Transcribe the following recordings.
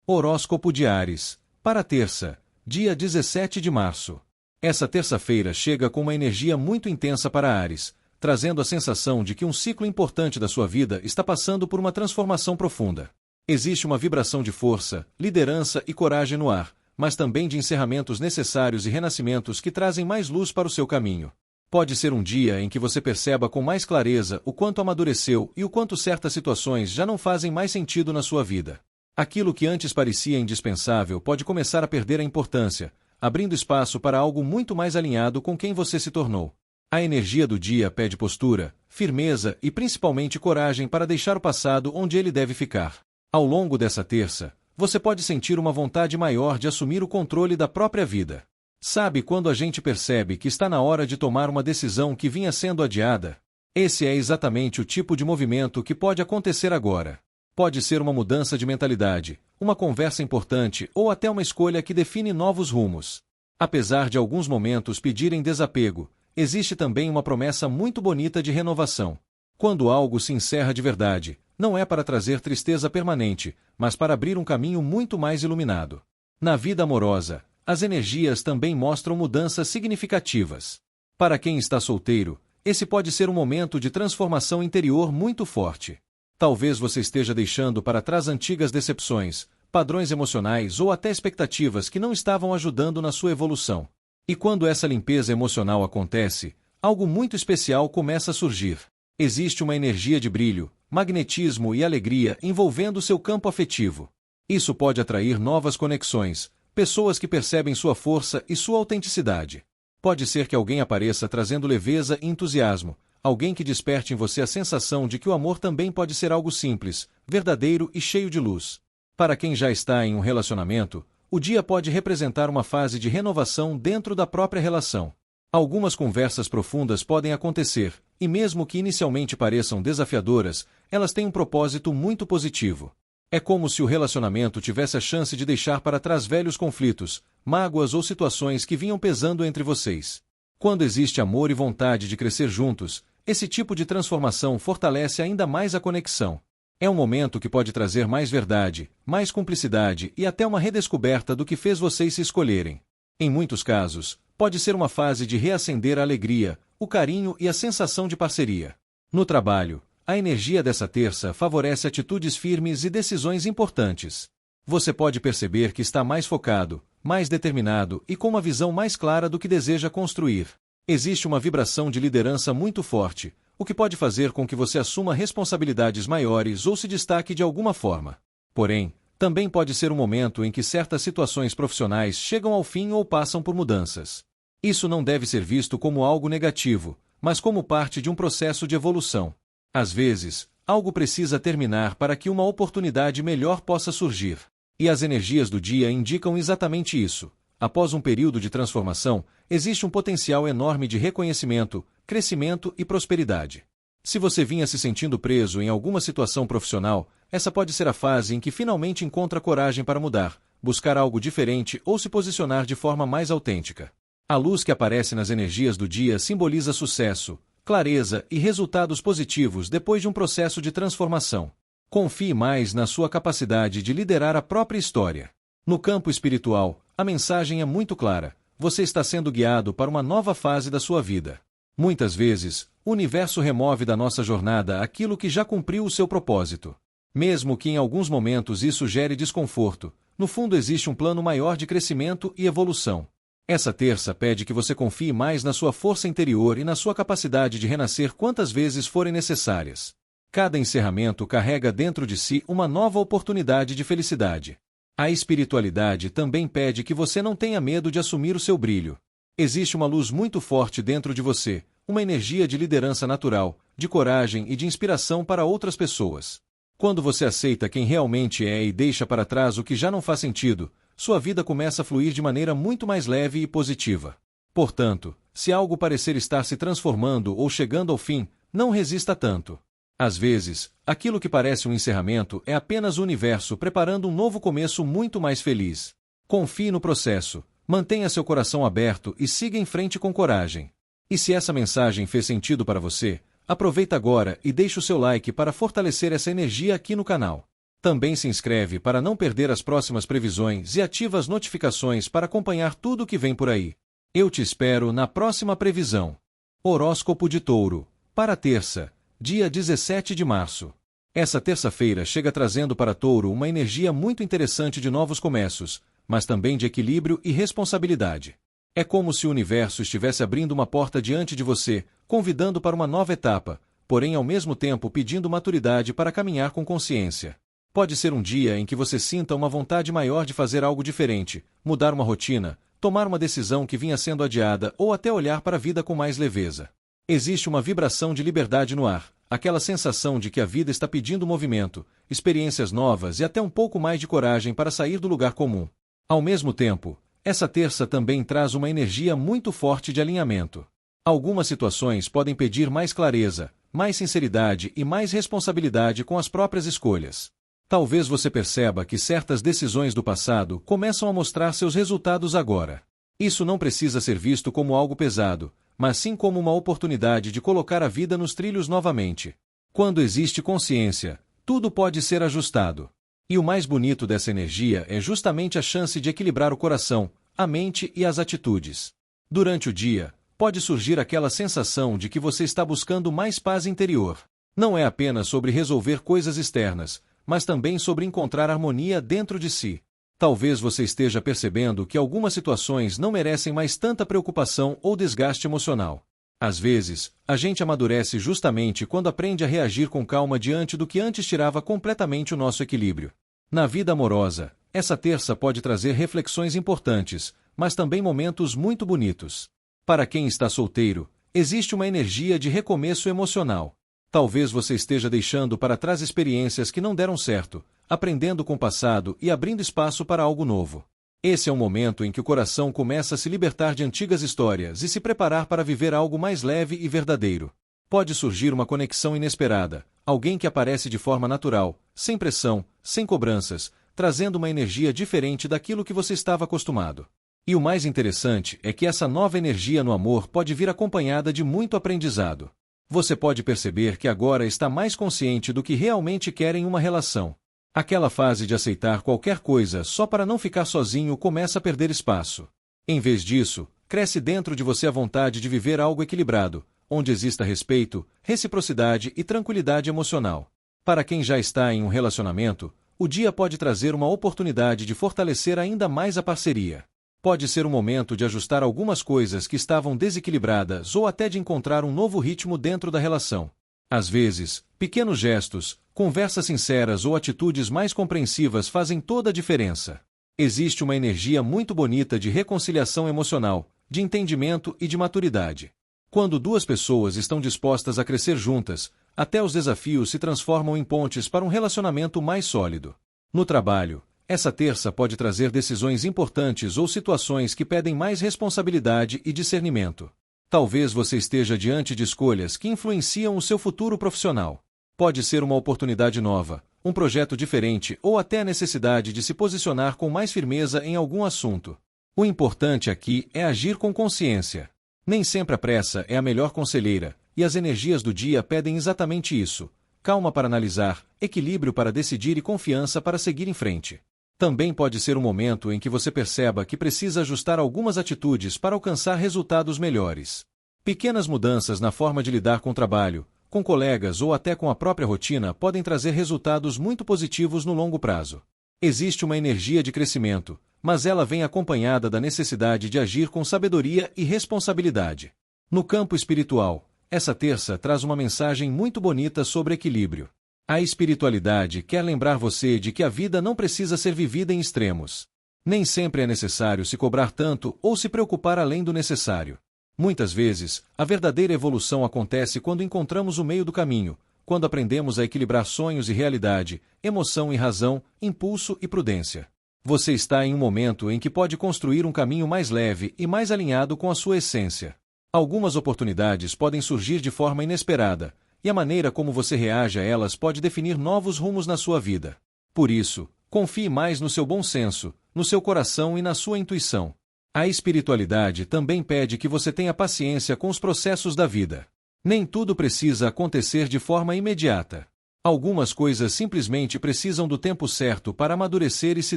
Horóscopo de Áries, para terça, dia 17 de março. Essa terça-feira chega com uma energia muito intensa para Áries, trazendo a sensação de que um ciclo importante da sua vida está passando por uma transformação profunda. Existe uma vibração de força, liderança e coragem no ar, mas também de encerramentos necessários e renascimentos que trazem mais luz para o seu caminho. Pode ser um dia em que você perceba com mais clareza o quanto amadureceu e o quanto certas situações já não fazem mais sentido na sua vida. Aquilo que antes parecia indispensável pode começar a perder a importância, abrindo espaço para algo muito mais alinhado com quem você se tornou. A energia do dia pede postura, firmeza e principalmente coragem para deixar o passado onde ele deve ficar. Ao longo dessa terça, você pode sentir uma vontade maior de assumir o controle da própria vida. Sabe quando a gente percebe que está na hora de tomar uma decisão que vinha sendo adiada? Esse é exatamente o tipo de movimento que pode acontecer agora. Pode ser uma mudança de mentalidade, uma conversa importante ou até uma escolha que define novos rumos. Apesar de alguns momentos pedirem desapego, existe também uma promessa muito bonita de renovação. Quando algo se encerra de verdade, não é para trazer tristeza permanente, mas para abrir um caminho muito mais iluminado. Na vida amorosa, as energias também mostram mudanças significativas. Para quem está solteiro, esse pode ser um momento de transformação interior muito forte. Talvez você esteja deixando para trás antigas decepções, padrões emocionais ou até expectativas que não estavam ajudando na sua evolução. E quando essa limpeza emocional acontece, algo muito especial começa a surgir. Existe uma energia de brilho, magnetismo e alegria envolvendo seu campo afetivo. Isso pode atrair novas conexões, pessoas que percebem sua força e sua autenticidade. Pode ser que alguém apareça trazendo leveza e entusiasmo, alguém que desperte em você a sensação de que o amor também pode ser algo simples, verdadeiro e cheio de luz. Para quem já está em um relacionamento, o dia pode representar uma fase de renovação dentro da própria relação. Algumas conversas profundas podem acontecer, e mesmo que inicialmente pareçam desafiadoras, elas têm um propósito muito positivo. É como se o relacionamento tivesse a chance de deixar para trás velhos conflitos, mágoas ou situações que vinham pesando entre vocês. Quando existe amor e vontade de crescer juntos, esse tipo de transformação fortalece ainda mais a conexão. É um momento que pode trazer mais verdade, mais cumplicidade e até uma redescoberta do que fez vocês se escolherem. Em muitos casos, pode ser uma fase de reacender a alegria, o carinho e a sensação de parceria. No trabalho, a energia dessa terça favorece atitudes firmes e decisões importantes. Você pode perceber que está mais focado, mais determinado e com uma visão mais clara do que deseja construir. Existe uma vibração de liderança muito forte, o que pode fazer com que você assuma responsabilidades maiores ou se destaque de alguma forma. Porém, também pode ser um momento em que certas situações profissionais chegam ao fim ou passam por mudanças. Isso não deve ser visto como algo negativo, mas como parte de um processo de evolução. Às vezes, algo precisa terminar para que uma oportunidade melhor possa surgir. E as energias do dia indicam exatamente isso. Após um período de transformação, existe um potencial enorme de reconhecimento, crescimento e prosperidade. Se você vinha se sentindo preso em alguma situação profissional, essa pode ser a fase em que finalmente encontra coragem para mudar, buscar algo diferente ou se posicionar de forma mais autêntica. A luz que aparece nas energias do dia simboliza sucesso, clareza e resultados positivos depois de um processo de transformação. Confie mais na sua capacidade de liderar a própria história. No campo espiritual, a mensagem é muito clara: você está sendo guiado para uma nova fase da sua vida. Muitas vezes, o universo remove da nossa jornada aquilo que já cumpriu o seu propósito. Mesmo que em alguns momentos isso gere desconforto, no fundo existe um plano maior de crescimento e evolução. Essa terça pede que você confie mais na sua força interior e na sua capacidade de renascer quantas vezes forem necessárias. Cada encerramento carrega dentro de si uma nova oportunidade de felicidade. A espiritualidade também pede que você não tenha medo de assumir o seu brilho. Existe uma luz muito forte dentro de você, uma energia de liderança natural, de coragem e de inspiração para outras pessoas. Quando você aceita quem realmente é e deixa para trás o que já não faz sentido, sua vida começa a fluir de maneira muito mais leve e positiva. Portanto, se algo parecer estar se transformando ou chegando ao fim, não resista tanto. Às vezes, aquilo que parece um encerramento é apenas o universo preparando um novo começo muito mais feliz. Confie no processo, mantenha seu coração aberto e siga em frente com coragem. E se essa mensagem fez sentido para você, aproveita agora e deixe o seu like para fortalecer essa energia aqui no canal. Também se inscreve para não perder as próximas previsões e ativa as notificações para acompanhar tudo o que vem por aí. Eu te espero na próxima previsão. Horóscopo de Touro, para terça, dia 17 de março. Essa terça-feira chega trazendo para Touro uma energia muito interessante de novos começos, mas também de equilíbrio e responsabilidade. É como se o universo estivesse abrindo uma porta diante de você, convidando para uma nova etapa, porém ao mesmo tempo pedindo maturidade para caminhar com consciência. Pode ser um dia em que você sinta uma vontade maior de fazer algo diferente, mudar uma rotina, tomar uma decisão que vinha sendo adiada ou até olhar para a vida com mais leveza. Existe uma vibração de liberdade no ar, aquela sensação de que a vida está pedindo movimento, experiências novas e até um pouco mais de coragem para sair do lugar comum. Ao mesmo tempo, essa terça também traz uma energia muito forte de alinhamento. Algumas situações podem pedir mais clareza, mais sinceridade e mais responsabilidade com as próprias escolhas. Talvez você perceba que certas decisões do passado começam a mostrar seus resultados agora. Isso não precisa ser visto como algo pesado, mas sim como uma oportunidade de colocar a vida nos trilhos novamente. Quando existe consciência, tudo pode ser ajustado. E o mais bonito dessa energia é justamente a chance de equilibrar o coração, a mente e as atitudes. Durante o dia, pode surgir aquela sensação de que você está buscando mais paz interior. Não é apenas sobre resolver coisas externas, mas também sobre encontrar harmonia dentro de si. Talvez você esteja percebendo que algumas situações não merecem mais tanta preocupação ou desgaste emocional. Às vezes, a gente amadurece justamente quando aprende a reagir com calma diante do que antes tirava completamente o nosso equilíbrio. Na vida amorosa, essa terça pode trazer reflexões importantes, mas também momentos muito bonitos. Para quem está solteiro, existe uma energia de recomeço emocional. Talvez você esteja deixando para trás experiências que não deram certo, aprendendo com o passado e abrindo espaço para algo novo. Esse é um momento em que o coração começa a se libertar de antigas histórias e se preparar para viver algo mais leve e verdadeiro. Pode surgir uma conexão inesperada, alguém que aparece de forma natural, sem pressão, sem cobranças, trazendo uma energia diferente daquilo que você estava acostumado. E o mais interessante é que essa nova energia no amor pode vir acompanhada de muito aprendizado. Você pode perceber que agora está mais consciente do que realmente quer em uma relação. Aquela fase de aceitar qualquer coisa só para não ficar sozinho começa a perder espaço. Em vez disso, cresce dentro de você a vontade de viver algo equilibrado, onde exista respeito, reciprocidade e tranquilidade emocional. Para quem já está em um relacionamento, o dia pode trazer uma oportunidade de fortalecer ainda mais a parceria. Pode ser um momento de ajustar algumas coisas que estavam desequilibradas ou até de encontrar um novo ritmo dentro da relação. Às vezes, pequenos gestos, conversas sinceras ou atitudes mais compreensivas fazem toda a diferença. Existe uma energia muito bonita de reconciliação emocional, de entendimento e de maturidade. Quando duas pessoas estão dispostas a crescer juntas, até os desafios se transformam em pontes para um relacionamento mais sólido. No trabalho, essa terça pode trazer decisões importantes ou situações que pedem mais responsabilidade e discernimento. Talvez você esteja diante de escolhas que influenciam o seu futuro profissional. Pode ser uma oportunidade nova, um projeto diferente ou até a necessidade de se posicionar com mais firmeza em algum assunto. O importante aqui é agir com consciência. Nem sempre a pressa é a melhor conselheira, e as energias do dia pedem exatamente isso: calma para analisar, equilíbrio para decidir e confiança para seguir em frente. Também pode ser um momento em que você perceba que precisa ajustar algumas atitudes para alcançar resultados melhores. Pequenas mudanças na forma de lidar com o trabalho, com colegas ou até com a própria rotina podem trazer resultados muito positivos no longo prazo. Existe uma energia de crescimento, mas ela vem acompanhada da necessidade de agir com sabedoria e responsabilidade. No campo espiritual, essa terça traz uma mensagem muito bonita sobre equilíbrio. A espiritualidade quer lembrar você de que a vida não precisa ser vivida em extremos. Nem sempre é necessário se cobrar tanto ou se preocupar além do necessário. Muitas vezes, a verdadeira evolução acontece quando encontramos o meio do caminho, quando aprendemos a equilibrar sonhos e realidade, emoção e razão, impulso e prudência. Você está em um momento em que pode construir um caminho mais leve e mais alinhado com a sua essência. Algumas oportunidades podem surgir de forma inesperada, e a maneira como você reage a elas pode definir novos rumos na sua vida. Por isso, confie mais no seu bom senso, no seu coração e na sua intuição. A espiritualidade também pede que você tenha paciência com os processos da vida. Nem tudo precisa acontecer de forma imediata. Algumas coisas simplesmente precisam do tempo certo para amadurecer e se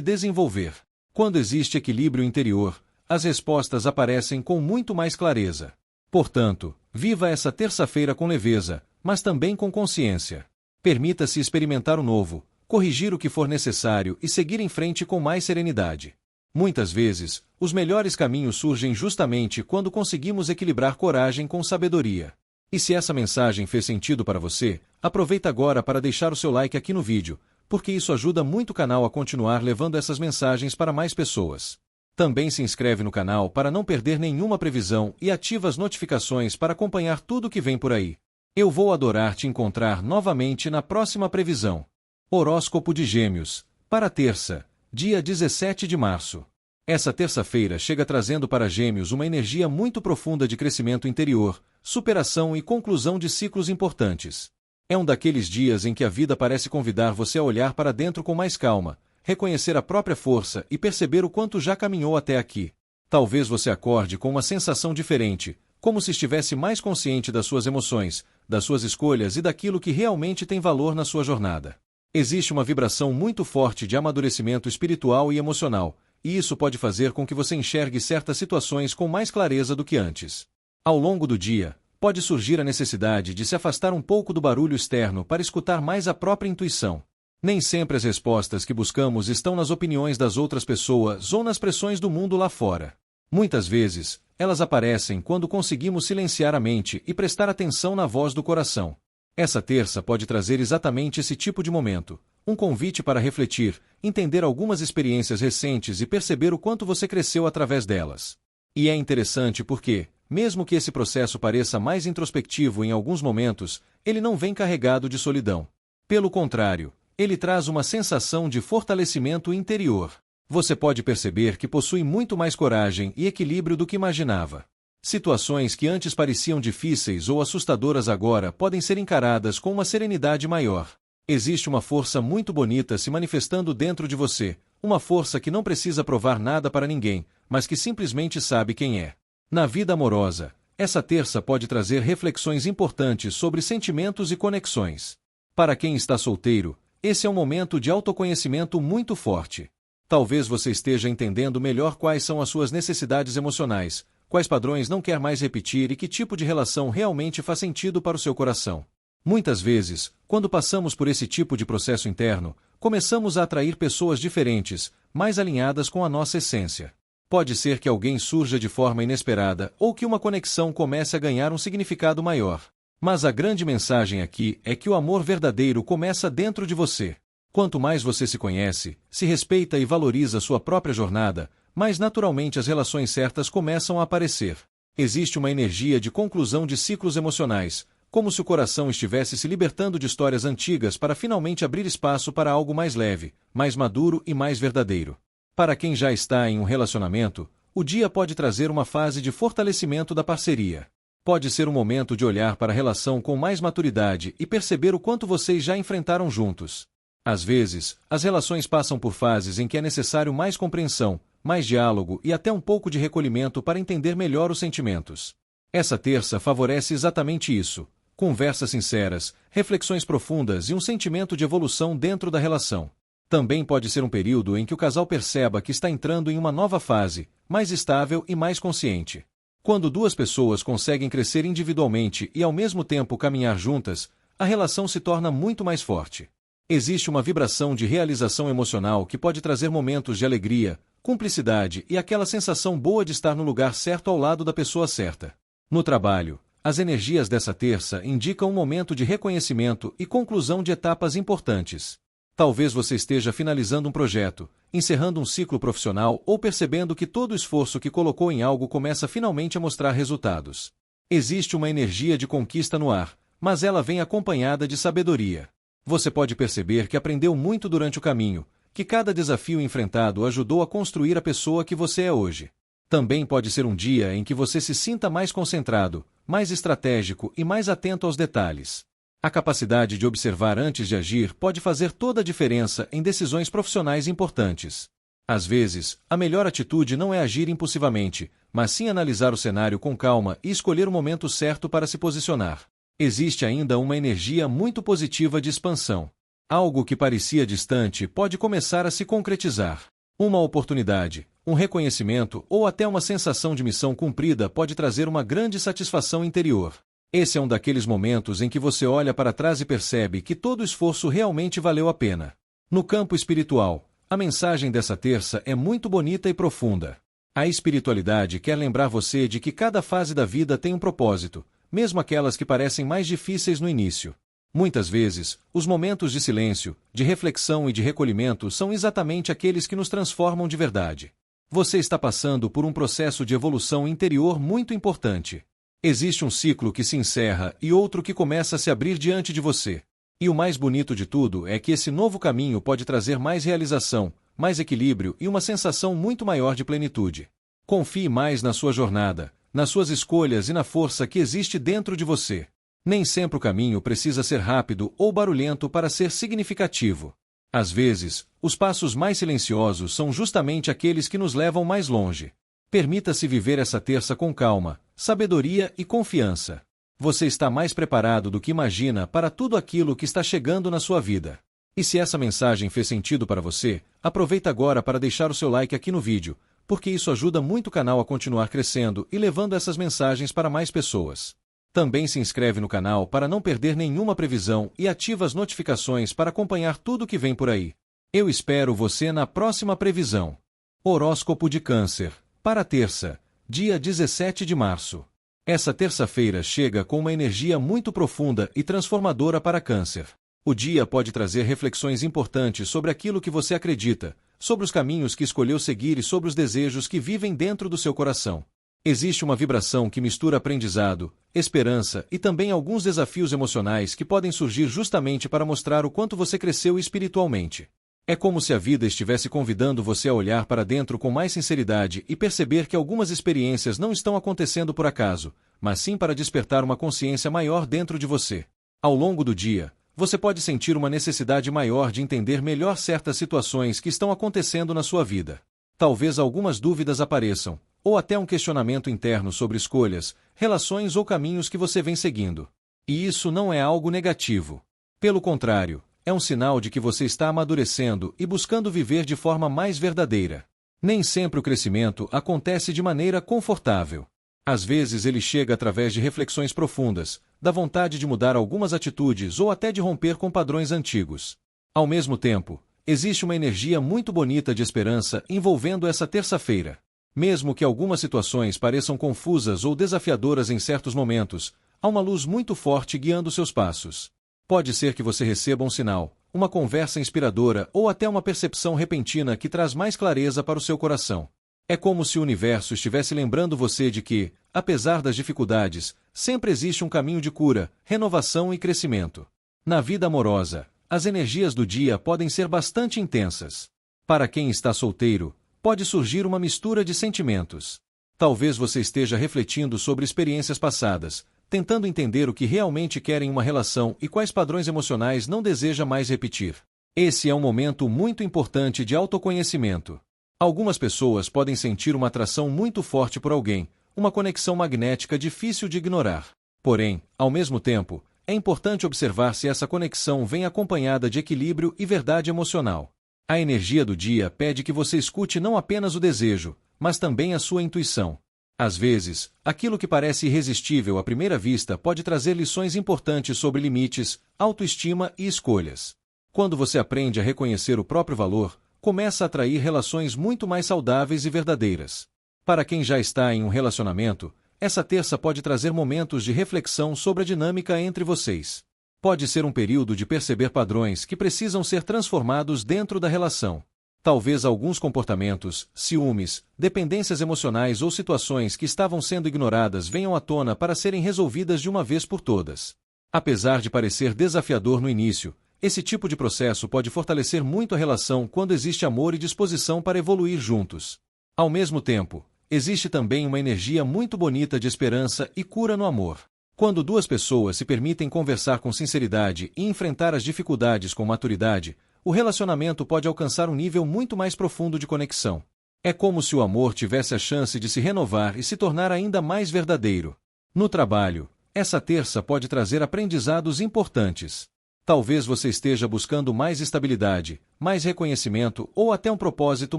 desenvolver. Quando existe equilíbrio interior, as respostas aparecem com muito mais clareza. Portanto, viva essa terça-feira com leveza, mas também com consciência. Permita-se experimentar o novo, corrigir o que for necessário e seguir em frente com mais serenidade. Muitas vezes, os melhores caminhos surgem justamente quando conseguimos equilibrar coragem com sabedoria. E se essa mensagem fez sentido para você, aproveita agora para deixar o seu like aqui no vídeo, porque isso ajuda muito o canal a continuar levando essas mensagens para mais pessoas. Também se inscreve no canal para não perder nenhuma previsão e ativa as notificações para acompanhar tudo que vem por aí. Eu vou adorar te encontrar novamente na próxima previsão. Horóscopo de Gêmeos, para terça, dia 17 de março. Essa terça-feira chega trazendo para Gêmeos uma energia muito profunda de crescimento interior, superação e conclusão de ciclos importantes. É um daqueles dias em que a vida parece convidar você a olhar para dentro com mais calma, reconhecer a própria força e perceber o quanto já caminhou até aqui. Talvez você acorde com uma sensação diferente, como se estivesse mais consciente das suas emoções, das suas escolhas e daquilo que realmente tem valor na sua jornada. Existe uma vibração muito forte de amadurecimento espiritual e emocional, e isso pode fazer com que você enxergue certas situações com mais clareza do que antes. Ao longo do dia, pode surgir a necessidade de se afastar um pouco do barulho externo para escutar mais a própria intuição. Nem sempre as respostas que buscamos estão nas opiniões das outras pessoas ou nas pressões do mundo lá fora. Muitas vezes, elas aparecem quando conseguimos silenciar a mente e prestar atenção na voz do coração. Essa terça pode trazer exatamente esse tipo de momento, um convite para refletir, entender algumas experiências recentes e perceber o quanto você cresceu através delas. E é interessante porque, mesmo que esse processo pareça mais introspectivo em alguns momentos, ele não vem carregado de solidão. Pelo contrário, ele traz uma sensação de fortalecimento interior. Você pode perceber que possui muito mais coragem e equilíbrio do que imaginava. Situações que antes pareciam difíceis ou assustadoras agora podem ser encaradas com uma serenidade maior. Existe uma força muito bonita se manifestando dentro de você, uma força que não precisa provar nada para ninguém, mas que simplesmente sabe quem é. Na vida amorosa, essa terça pode trazer reflexões importantes sobre sentimentos e conexões. Para quem está solteiro, esse é um momento de autoconhecimento muito forte. Talvez você esteja entendendo melhor quais são as suas necessidades emocionais, quais padrões não quer mais repetir e que tipo de relação realmente faz sentido para o seu coração. Muitas vezes, quando passamos por esse tipo de processo interno, começamos a atrair pessoas diferentes, mais alinhadas com a nossa essência. Pode ser que alguém surja de forma inesperada ou que uma conexão comece a ganhar um significado maior. Mas a grande mensagem aqui é que o amor verdadeiro começa dentro de você. Quanto mais você se conhece, se respeita e valoriza sua própria jornada, mais naturalmente as relações certas começam a aparecer. Existe uma energia de conclusão de ciclos emocionais, como se o coração estivesse se libertando de histórias antigas para finalmente abrir espaço para algo mais leve, mais maduro e mais verdadeiro. Para quem já está em um relacionamento, o dia pode trazer uma fase de fortalecimento da parceria. Pode ser um momento de olhar para a relação com mais maturidade e perceber o quanto vocês já enfrentaram juntos. Às vezes, as relações passam por fases em que é necessário mais compreensão, mais diálogo e até um pouco de recolhimento para entender melhor os sentimentos. Essa terça favorece exatamente isso: conversas sinceras, reflexões profundas e um sentimento de evolução dentro da relação. Também pode ser um período em que o casal perceba que está entrando em uma nova fase, mais estável e mais consciente. Quando duas pessoas conseguem crescer individualmente e ao mesmo tempo caminhar juntas, a relação se torna muito mais forte. Existe uma vibração de realização emocional que pode trazer momentos de alegria, cumplicidade e aquela sensação boa de estar no lugar certo ao lado da pessoa certa. No trabalho, as energias dessa terça indicam um momento de reconhecimento e conclusão de etapas importantes. Talvez você esteja finalizando um projeto, encerrando um ciclo profissional ou percebendo que todo o esforço que colocou em algo começa finalmente a mostrar resultados. Existe uma energia de conquista no ar, mas ela vem acompanhada de sabedoria. Você pode perceber que aprendeu muito durante o caminho, que cada desafio enfrentado ajudou a construir a pessoa que você é hoje. Também pode ser um dia em que você se sinta mais concentrado, mais estratégico e mais atento aos detalhes. A capacidade de observar antes de agir pode fazer toda a diferença em decisões profissionais importantes. Às vezes, a melhor atitude não é agir impulsivamente, mas sim analisar o cenário com calma e escolher o momento certo para se posicionar. Existe ainda uma energia muito positiva de expansão. Algo que parecia distante pode começar a se concretizar. Uma oportunidade, um reconhecimento ou até uma sensação de missão cumprida pode trazer uma grande satisfação interior. Esse é um daqueles momentos em que você olha para trás e percebe que todo o esforço realmente valeu a pena. No campo espiritual, a mensagem dessa terça é muito bonita e profunda. A espiritualidade quer lembrar você de que cada fase da vida tem um propósito, mesmo aquelas que parecem mais difíceis no início. Muitas vezes, os momentos de silêncio, de reflexão e de recolhimento são exatamente aqueles que nos transformam de verdade. Você está passando por um processo de evolução interior muito importante. Existe um ciclo que se encerra e outro que começa a se abrir diante de você. E o mais bonito de tudo é que esse novo caminho pode trazer mais realização, mais equilíbrio e uma sensação muito maior de plenitude. Confie mais na sua jornada, nas suas escolhas e na força que existe dentro de você. Nem sempre o caminho precisa ser rápido ou barulhento para ser significativo. Às vezes, os passos mais silenciosos são justamente aqueles que nos levam mais longe. Permita-se viver essa terça com calma, sabedoria e confiança. Você está mais preparado do que imagina para tudo aquilo que está chegando na sua vida. E se essa mensagem fez sentido para você, aproveita agora para deixar o seu like aqui no vídeo, porque isso ajuda muito o canal a continuar crescendo e levando essas mensagens para mais pessoas. Também se inscreve no canal para não perder nenhuma previsão e ativa as notificações para acompanhar tudo que vem por aí. Eu espero você na próxima previsão. Horóscopo de Câncer, para terça, dia 17 de março. Essa terça-feira chega com uma energia muito profunda e transformadora para Câncer. O dia pode trazer reflexões importantes sobre aquilo que você acredita, sobre os caminhos que escolheu seguir e sobre os desejos que vivem dentro do seu coração. Existe uma vibração que mistura aprendizado, esperança e também alguns desafios emocionais que podem surgir justamente para mostrar o quanto você cresceu espiritualmente. É como se a vida estivesse convidando você a olhar para dentro com mais sinceridade e perceber que algumas experiências não estão acontecendo por acaso, mas sim para despertar uma consciência maior dentro de você. Ao longo do dia, você pode sentir uma necessidade maior de entender melhor certas situações que estão acontecendo na sua vida. Talvez algumas dúvidas apareçam, ou até um questionamento interno sobre escolhas, relações ou caminhos que você vem seguindo. E isso não é algo negativo. Pelo contrário, é um sinal de que você está amadurecendo e buscando viver de forma mais verdadeira. Nem sempre o crescimento acontece de maneira confortável. Às vezes ele chega através de reflexões profundas, da vontade de mudar algumas atitudes ou até de romper com padrões antigos. Ao mesmo tempo, existe uma energia muito bonita de esperança envolvendo essa terça-feira. Mesmo que algumas situações pareçam confusas ou desafiadoras em certos momentos, há uma luz muito forte guiando seus passos. Pode ser que você receba um sinal, uma conversa inspiradora ou até uma percepção repentina que traz mais clareza para o seu coração. É como se o universo estivesse lembrando você de que, apesar das dificuldades, sempre existe um caminho de cura, renovação e crescimento. Na vida amorosa, as energias do dia podem ser bastante intensas. Para quem está solteiro, pode surgir uma mistura de sentimentos. Talvez você esteja refletindo sobre experiências passadas, tentando entender o que realmente quer em uma relação e quais padrões emocionais não deseja mais repetir. Esse é um momento muito importante de autoconhecimento. Algumas pessoas podem sentir uma atração muito forte por alguém, uma conexão magnética difícil de ignorar. Porém, ao mesmo tempo, é importante observar se essa conexão vem acompanhada de equilíbrio e verdade emocional. A energia do dia pede que você escute não apenas o desejo, mas também a sua intuição. Às vezes, aquilo que parece irresistível à primeira vista pode trazer lições importantes sobre limites, autoestima e escolhas. Quando você aprende a reconhecer o próprio valor, começa a atrair relações muito mais saudáveis e verdadeiras. Para quem já está em um relacionamento, essa terça pode trazer momentos de reflexão sobre a dinâmica entre vocês. Pode ser um período de perceber padrões que precisam ser transformados dentro da relação. Talvez alguns comportamentos, ciúmes, dependências emocionais ou situações que estavam sendo ignoradas venham à tona para serem resolvidas de uma vez por todas. Apesar de parecer desafiador no início, esse tipo de processo pode fortalecer muito a relação quando existe amor e disposição para evoluir juntos. Ao mesmo tempo, existe também uma energia muito bonita de esperança e cura no amor. Quando duas pessoas se permitem conversar com sinceridade e enfrentar as dificuldades com maturidade, o relacionamento pode alcançar um nível muito mais profundo de conexão. É como se o amor tivesse a chance de se renovar e se tornar ainda mais verdadeiro. No trabalho, essa terça pode trazer aprendizados importantes. Talvez você esteja buscando mais estabilidade, mais reconhecimento ou até um propósito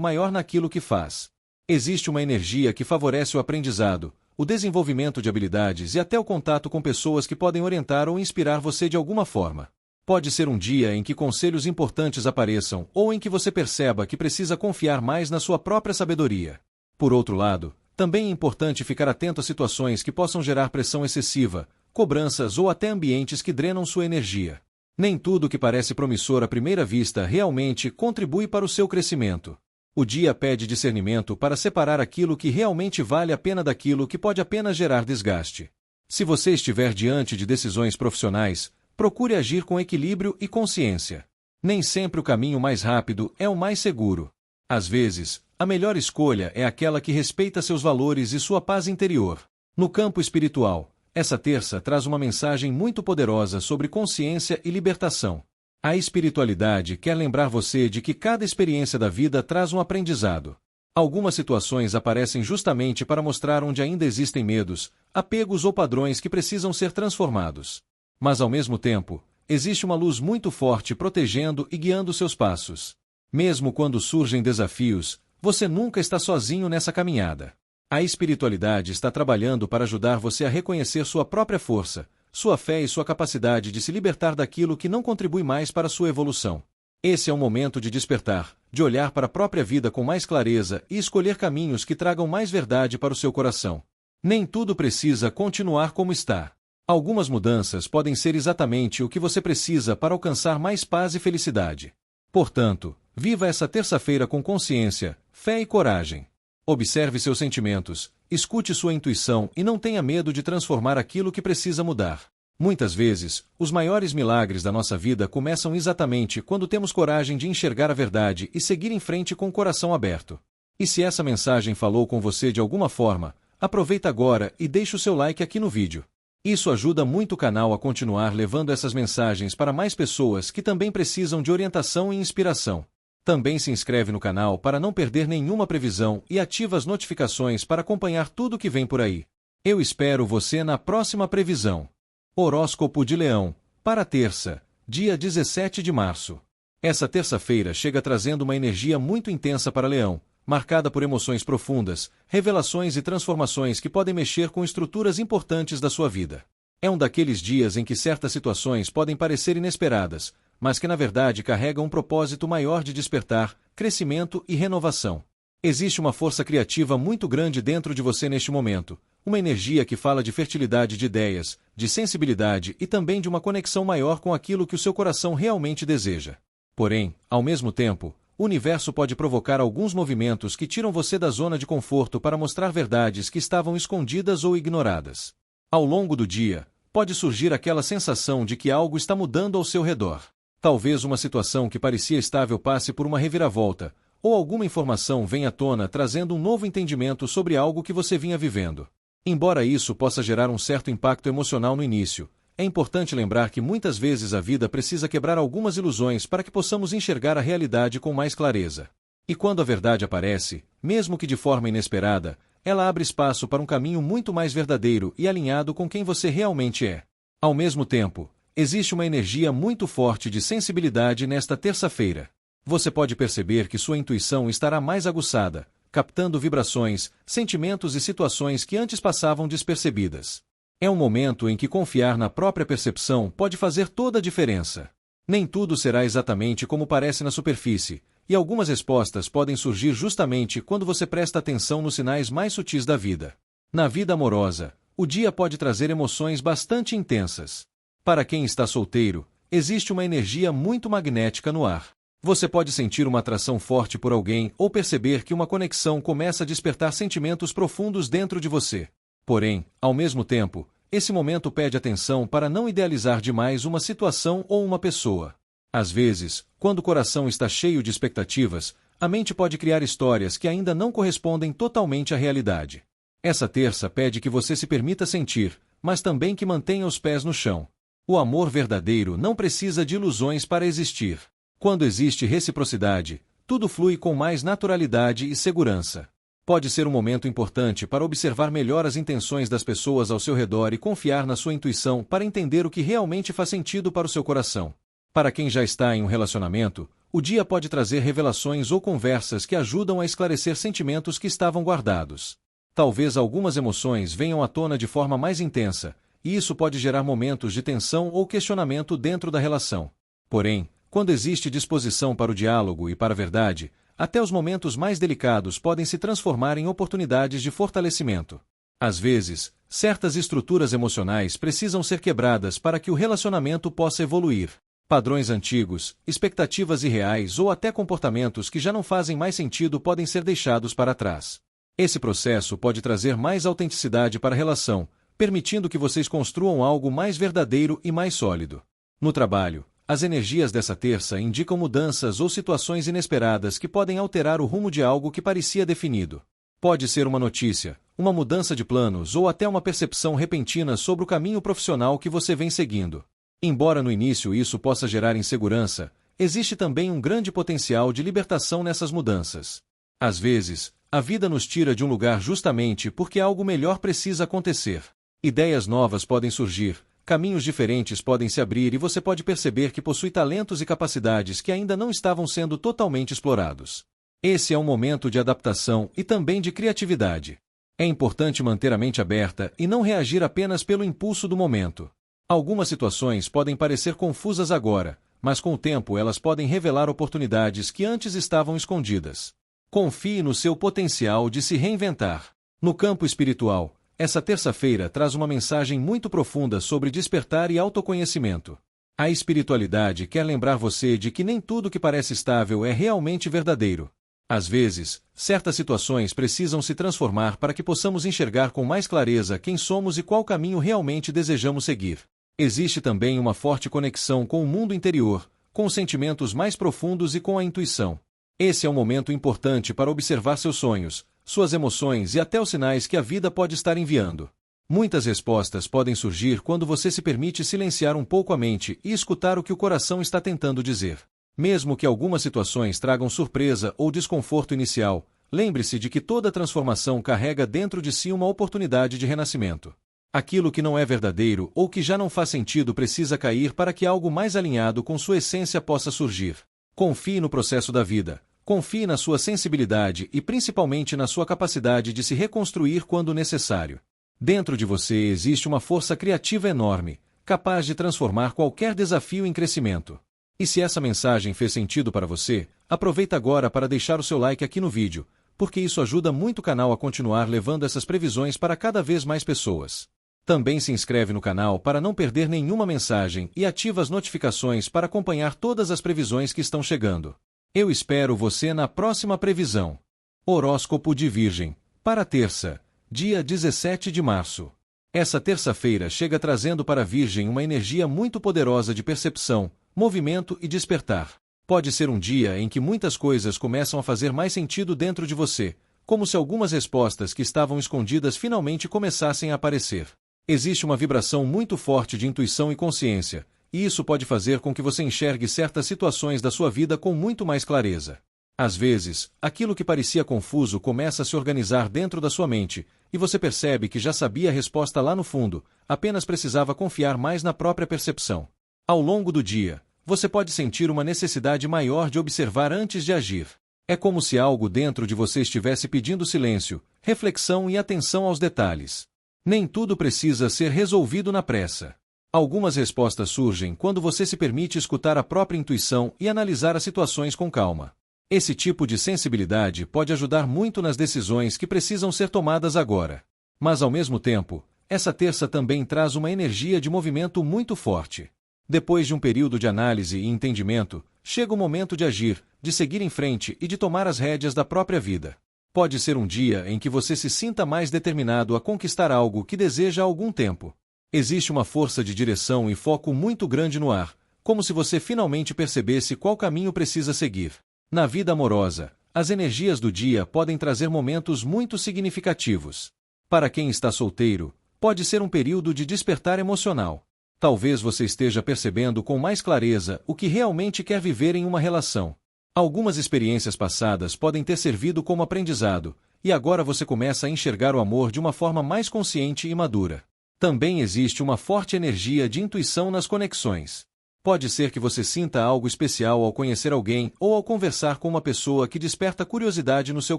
maior naquilo que faz. Existe uma energia que favorece o aprendizado, o desenvolvimento de habilidades e até o contato com pessoas que podem orientar ou inspirar você de alguma forma. Pode ser um dia em que conselhos importantes apareçam ou em que você perceba que precisa confiar mais na sua própria sabedoria. Por outro lado, também é importante ficar atento a situações que possam gerar pressão excessiva, cobranças ou até ambientes que drenam sua energia. Nem tudo que parece promissor à primeira vista realmente contribui para o seu crescimento. O dia pede discernimento para separar aquilo que realmente vale a pena daquilo que pode apenas gerar desgaste. Se você estiver diante de decisões profissionais, procure agir com equilíbrio e consciência. Nem sempre o caminho mais rápido é o mais seguro. Às vezes, a melhor escolha é aquela que respeita seus valores e sua paz interior. No campo espiritual, essa terça traz uma mensagem muito poderosa sobre consciência e libertação. A espiritualidade quer lembrar você de que cada experiência da vida traz um aprendizado. Algumas situações aparecem justamente para mostrar onde ainda existem medos, apegos ou padrões que precisam ser transformados. Mas ao mesmo tempo, existe uma luz muito forte protegendo e guiando seus passos. Mesmo quando surgem desafios, você nunca está sozinho nessa caminhada. A espiritualidade está trabalhando para ajudar você a reconhecer sua própria força, sua fé e sua capacidade de se libertar daquilo que não contribui mais para sua evolução. Esse é um momento de despertar, de olhar para a própria vida com mais clareza e escolher caminhos que tragam mais verdade para o seu coração. Nem tudo precisa continuar como está. Algumas mudanças podem ser exatamente o que você precisa para alcançar mais paz e felicidade. Portanto, viva essa terça-feira com consciência, fé e coragem. Observe seus sentimentos, escute sua intuição e não tenha medo de transformar aquilo que precisa mudar. Muitas vezes, os maiores milagres da nossa vida começam exatamente quando temos coragem de enxergar a verdade e seguir em frente com o coração aberto. E se essa mensagem falou com você de alguma forma, aproveita agora e deixe o seu like aqui no vídeo. Isso ajuda muito o canal a continuar levando essas mensagens para mais pessoas que também precisam de orientação e inspiração. Também se inscreve no canal para não perder nenhuma previsão e ativa as notificações para acompanhar tudo que vem por aí. Eu espero você na próxima previsão. Horóscopo de Leão, para terça, dia 17 de março. Essa terça-feira chega trazendo uma energia muito intensa para Leão, marcada por emoções profundas, revelações e transformações que podem mexer com estruturas importantes da sua vida. É um daqueles dias em que certas situações podem parecer inesperadas, mas que na verdade carregam um propósito maior de despertar, crescimento e renovação. Existe uma força criativa muito grande dentro de você neste momento, uma energia que fala de fertilidade de ideias, de sensibilidade e também de uma conexão maior com aquilo que o seu coração realmente deseja. Porém, ao mesmo tempo, o universo pode provocar alguns movimentos que tiram você da zona de conforto para mostrar verdades que estavam escondidas ou ignoradas. Ao longo do dia, pode surgir aquela sensação de que algo está mudando ao seu redor. Talvez uma situação que parecia estável passe por uma reviravolta, ou alguma informação venha à tona trazendo um novo entendimento sobre algo que você vinha vivendo. Embora isso possa gerar um certo impacto emocional no início, é importante lembrar que muitas vezes a vida precisa quebrar algumas ilusões para que possamos enxergar a realidade com mais clareza. E quando a verdade aparece, mesmo que de forma inesperada, ela abre espaço para um caminho muito mais verdadeiro e alinhado com quem você realmente é. Ao mesmo tempo, existe uma energia muito forte de sensibilidade nesta terça-feira. Você pode perceber que sua intuição estará mais aguçada, captando vibrações, sentimentos e situações que antes passavam despercebidas. É um momento em que confiar na própria percepção pode fazer toda a diferença. Nem tudo será exatamente como parece na superfície, e algumas respostas podem surgir justamente quando você presta atenção nos sinais mais sutis da vida. Na vida amorosa, o dia pode trazer emoções bastante intensas. Para quem está solteiro, existe uma energia muito magnética no ar. Você pode sentir uma atração forte por alguém ou perceber que uma conexão começa a despertar sentimentos profundos dentro de você. Porém, ao mesmo tempo, esse momento pede atenção para não idealizar demais uma situação ou uma pessoa. Às vezes, quando o coração está cheio de expectativas, a mente pode criar histórias que ainda não correspondem totalmente à realidade. Essa terça pede que você se permita sentir, mas também que mantenha os pés no chão. O amor verdadeiro não precisa de ilusões para existir. Quando existe reciprocidade, tudo flui com mais naturalidade e segurança. Pode ser um momento importante para observar melhor as intenções das pessoas ao seu redor e confiar na sua intuição para entender o que realmente faz sentido para o seu coração. Para quem já está em um relacionamento, o dia pode trazer revelações ou conversas que ajudam a esclarecer sentimentos que estavam guardados. Talvez algumas emoções venham à tona de forma mais intensa, e isso pode gerar momentos de tensão ou questionamento dentro da relação. Porém, quando existe disposição para o diálogo e para a verdade, até os momentos mais delicados podem se transformar em oportunidades de fortalecimento. Às vezes, certas estruturas emocionais precisam ser quebradas para que o relacionamento possa evoluir. Padrões antigos, expectativas irreais ou até comportamentos que já não fazem mais sentido podem ser deixados para trás. Esse processo pode trazer mais autenticidade para a relação, permitindo que vocês construam algo mais verdadeiro e mais sólido. No trabalho, as energias dessa terça indicam mudanças ou situações inesperadas que podem alterar o rumo de algo que parecia definido. Pode ser uma notícia, uma mudança de planos ou até uma percepção repentina sobre o caminho profissional que você vem seguindo. Embora no início isso possa gerar insegurança, existe também um grande potencial de libertação nessas mudanças. Às vezes, a vida nos tira de um lugar justamente porque algo melhor precisa acontecer. Ideias novas podem surgir, caminhos diferentes podem se abrir e você pode perceber que possui talentos e capacidades que ainda não estavam sendo totalmente explorados. Esse é um momento de adaptação e também de criatividade. É importante manter a mente aberta e não reagir apenas pelo impulso do momento. Algumas situações podem parecer confusas agora, mas com o tempo elas podem revelar oportunidades que antes estavam escondidas. Confie no seu potencial de se reinventar. No campo espiritual, essa terça-feira traz uma mensagem muito profunda sobre despertar e autoconhecimento. A espiritualidade quer lembrar você de que nem tudo que parece estável é realmente verdadeiro. Às vezes, certas situações precisam se transformar para que possamos enxergar com mais clareza quem somos e qual caminho realmente desejamos seguir. Existe também uma forte conexão com o mundo interior, com os sentimentos mais profundos e com a intuição. Esse é um momento importante para observar seus sonhos, suas emoções e até os sinais que a vida pode estar enviando. Muitas respostas podem surgir quando você se permite silenciar um pouco a mente e escutar o que o coração está tentando dizer. Mesmo que algumas situações tragam surpresa ou desconforto inicial, lembre-se de que toda transformação carrega dentro de si uma oportunidade de renascimento. Aquilo que não é verdadeiro ou que já não faz sentido precisa cair para que algo mais alinhado com sua essência possa surgir. Confie no processo da vida. Confie na sua sensibilidade e principalmente na sua capacidade de se reconstruir quando necessário. Dentro de você existe uma força criativa enorme, capaz de transformar qualquer desafio em crescimento. E se essa mensagem fez sentido para você, aproveita agora para deixar o seu like aqui no vídeo, porque isso ajuda muito o canal a continuar levando essas previsões para cada vez mais pessoas. Também se inscreve no canal para não perder nenhuma mensagem e ativa as notificações para acompanhar todas as previsões que estão chegando. Eu espero você na próxima previsão. Horóscopo de Virgem, para terça, dia 17 de março. Essa terça-feira chega trazendo para a Virgem uma energia muito poderosa de percepção, movimento e despertar. Pode ser um dia em que muitas coisas começam a fazer mais sentido dentro de você, como se algumas respostas que estavam escondidas finalmente começassem a aparecer. Existe uma vibração muito forte de intuição e consciência, e isso pode fazer com que você enxergue certas situações da sua vida com muito mais clareza. Às vezes, aquilo que parecia confuso começa a se organizar dentro da sua mente, e você percebe que já sabia a resposta lá no fundo, apenas precisava confiar mais na própria percepção. Ao longo do dia, você pode sentir uma necessidade maior de observar antes de agir. É como se algo dentro de você estivesse pedindo silêncio, reflexão e atenção aos detalhes. Nem tudo precisa ser resolvido na pressa. Algumas respostas surgem quando você se permite escutar a própria intuição e analisar as situações com calma. Esse tipo de sensibilidade pode ajudar muito nas decisões que precisam ser tomadas agora. Mas ao mesmo tempo, essa terça também traz uma energia de movimento muito forte. Depois de um período de análise e entendimento, chega o momento de agir, de seguir em frente e de tomar as rédeas da própria vida. Pode ser um dia em que você se sinta mais determinado a conquistar algo que deseja há algum tempo. Existe uma força de direção e foco muito grande no ar, como se você finalmente percebesse qual caminho precisa seguir. Na vida amorosa, as energias do dia podem trazer momentos muito significativos. Para quem está solteiro, pode ser um período de despertar emocional. Talvez você esteja percebendo com mais clareza o que realmente quer viver em uma relação. Algumas experiências passadas podem ter servido como aprendizado, e agora você começa a enxergar o amor de uma forma mais consciente e madura. Também existe uma forte energia de intuição nas conexões. Pode ser que você sinta algo especial ao conhecer alguém ou ao conversar com uma pessoa que desperta curiosidade no seu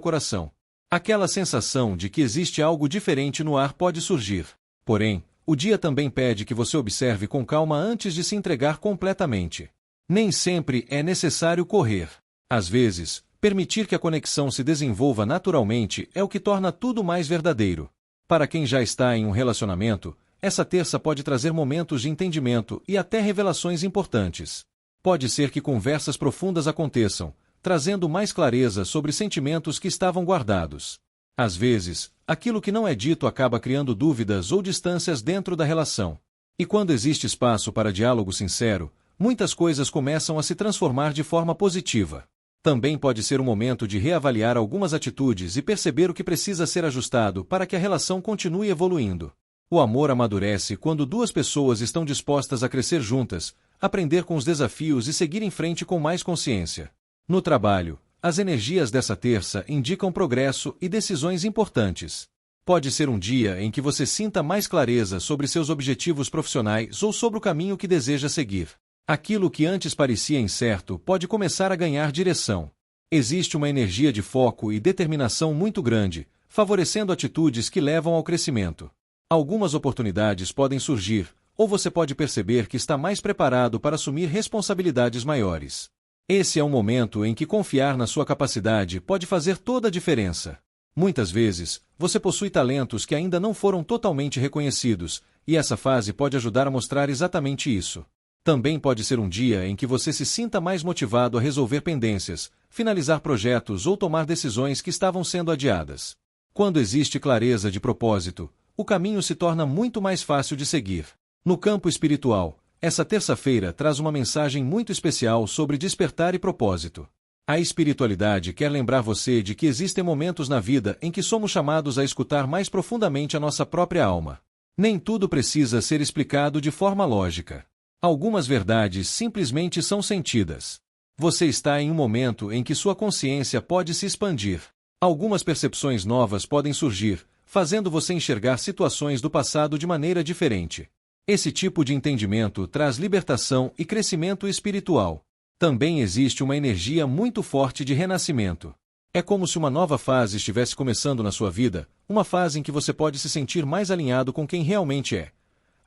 coração. Aquela sensação de que existe algo diferente no ar pode surgir. Porém, o dia também pede que você observe com calma antes de se entregar completamente. Nem sempre é necessário correr. Às vezes, permitir que a conexão se desenvolva naturalmente é o que torna tudo mais verdadeiro. Para quem já está em um relacionamento, essa terça pode trazer momentos de entendimento e até revelações importantes. Pode ser que conversas profundas aconteçam, trazendo mais clareza sobre sentimentos que estavam guardados. Às vezes, aquilo que não é dito acaba criando dúvidas ou distâncias dentro da relação. E quando existe espaço para diálogo sincero, muitas coisas começam a se transformar de forma positiva. Também pode ser um momento de reavaliar algumas atitudes e perceber o que precisa ser ajustado para que a relação continue evoluindo. O amor amadurece quando duas pessoas estão dispostas a crescer juntas, aprender com os desafios e seguir em frente com mais consciência. No trabalho, as energias dessa terça indicam progresso e decisões importantes. Pode ser um dia em que você sinta mais clareza sobre seus objetivos profissionais ou sobre o caminho que deseja seguir. Aquilo que antes parecia incerto pode começar a ganhar direção. Existe uma energia de foco e determinação muito grande, favorecendo atitudes que levam ao crescimento. Algumas oportunidades podem surgir, ou você pode perceber que está mais preparado para assumir responsabilidades maiores. Esse é um momento em que confiar na sua capacidade pode fazer toda a diferença. Muitas vezes, você possui talentos que ainda não foram totalmente reconhecidos, e essa fase pode ajudar a mostrar exatamente isso. Também pode ser um dia em que você se sinta mais motivado a resolver pendências, finalizar projetos ou tomar decisões que estavam sendo adiadas. Quando existe clareza de propósito, o caminho se torna muito mais fácil de seguir. No campo espiritual, essa terça-feira traz uma mensagem muito especial sobre despertar e propósito. A espiritualidade quer lembrar você de que existem momentos na vida em que somos chamados a escutar mais profundamente a nossa própria alma. Nem tudo precisa ser explicado de forma lógica. Algumas verdades simplesmente são sentidas. Você está em um momento em que sua consciência pode se expandir. Algumas percepções novas podem surgir, fazendo você enxergar situações do passado de maneira diferente. Esse tipo de entendimento traz libertação e crescimento espiritual. Também existe uma energia muito forte de renascimento. É como se uma nova fase estivesse começando na sua vida, uma fase em que você pode se sentir mais alinhado com quem realmente é.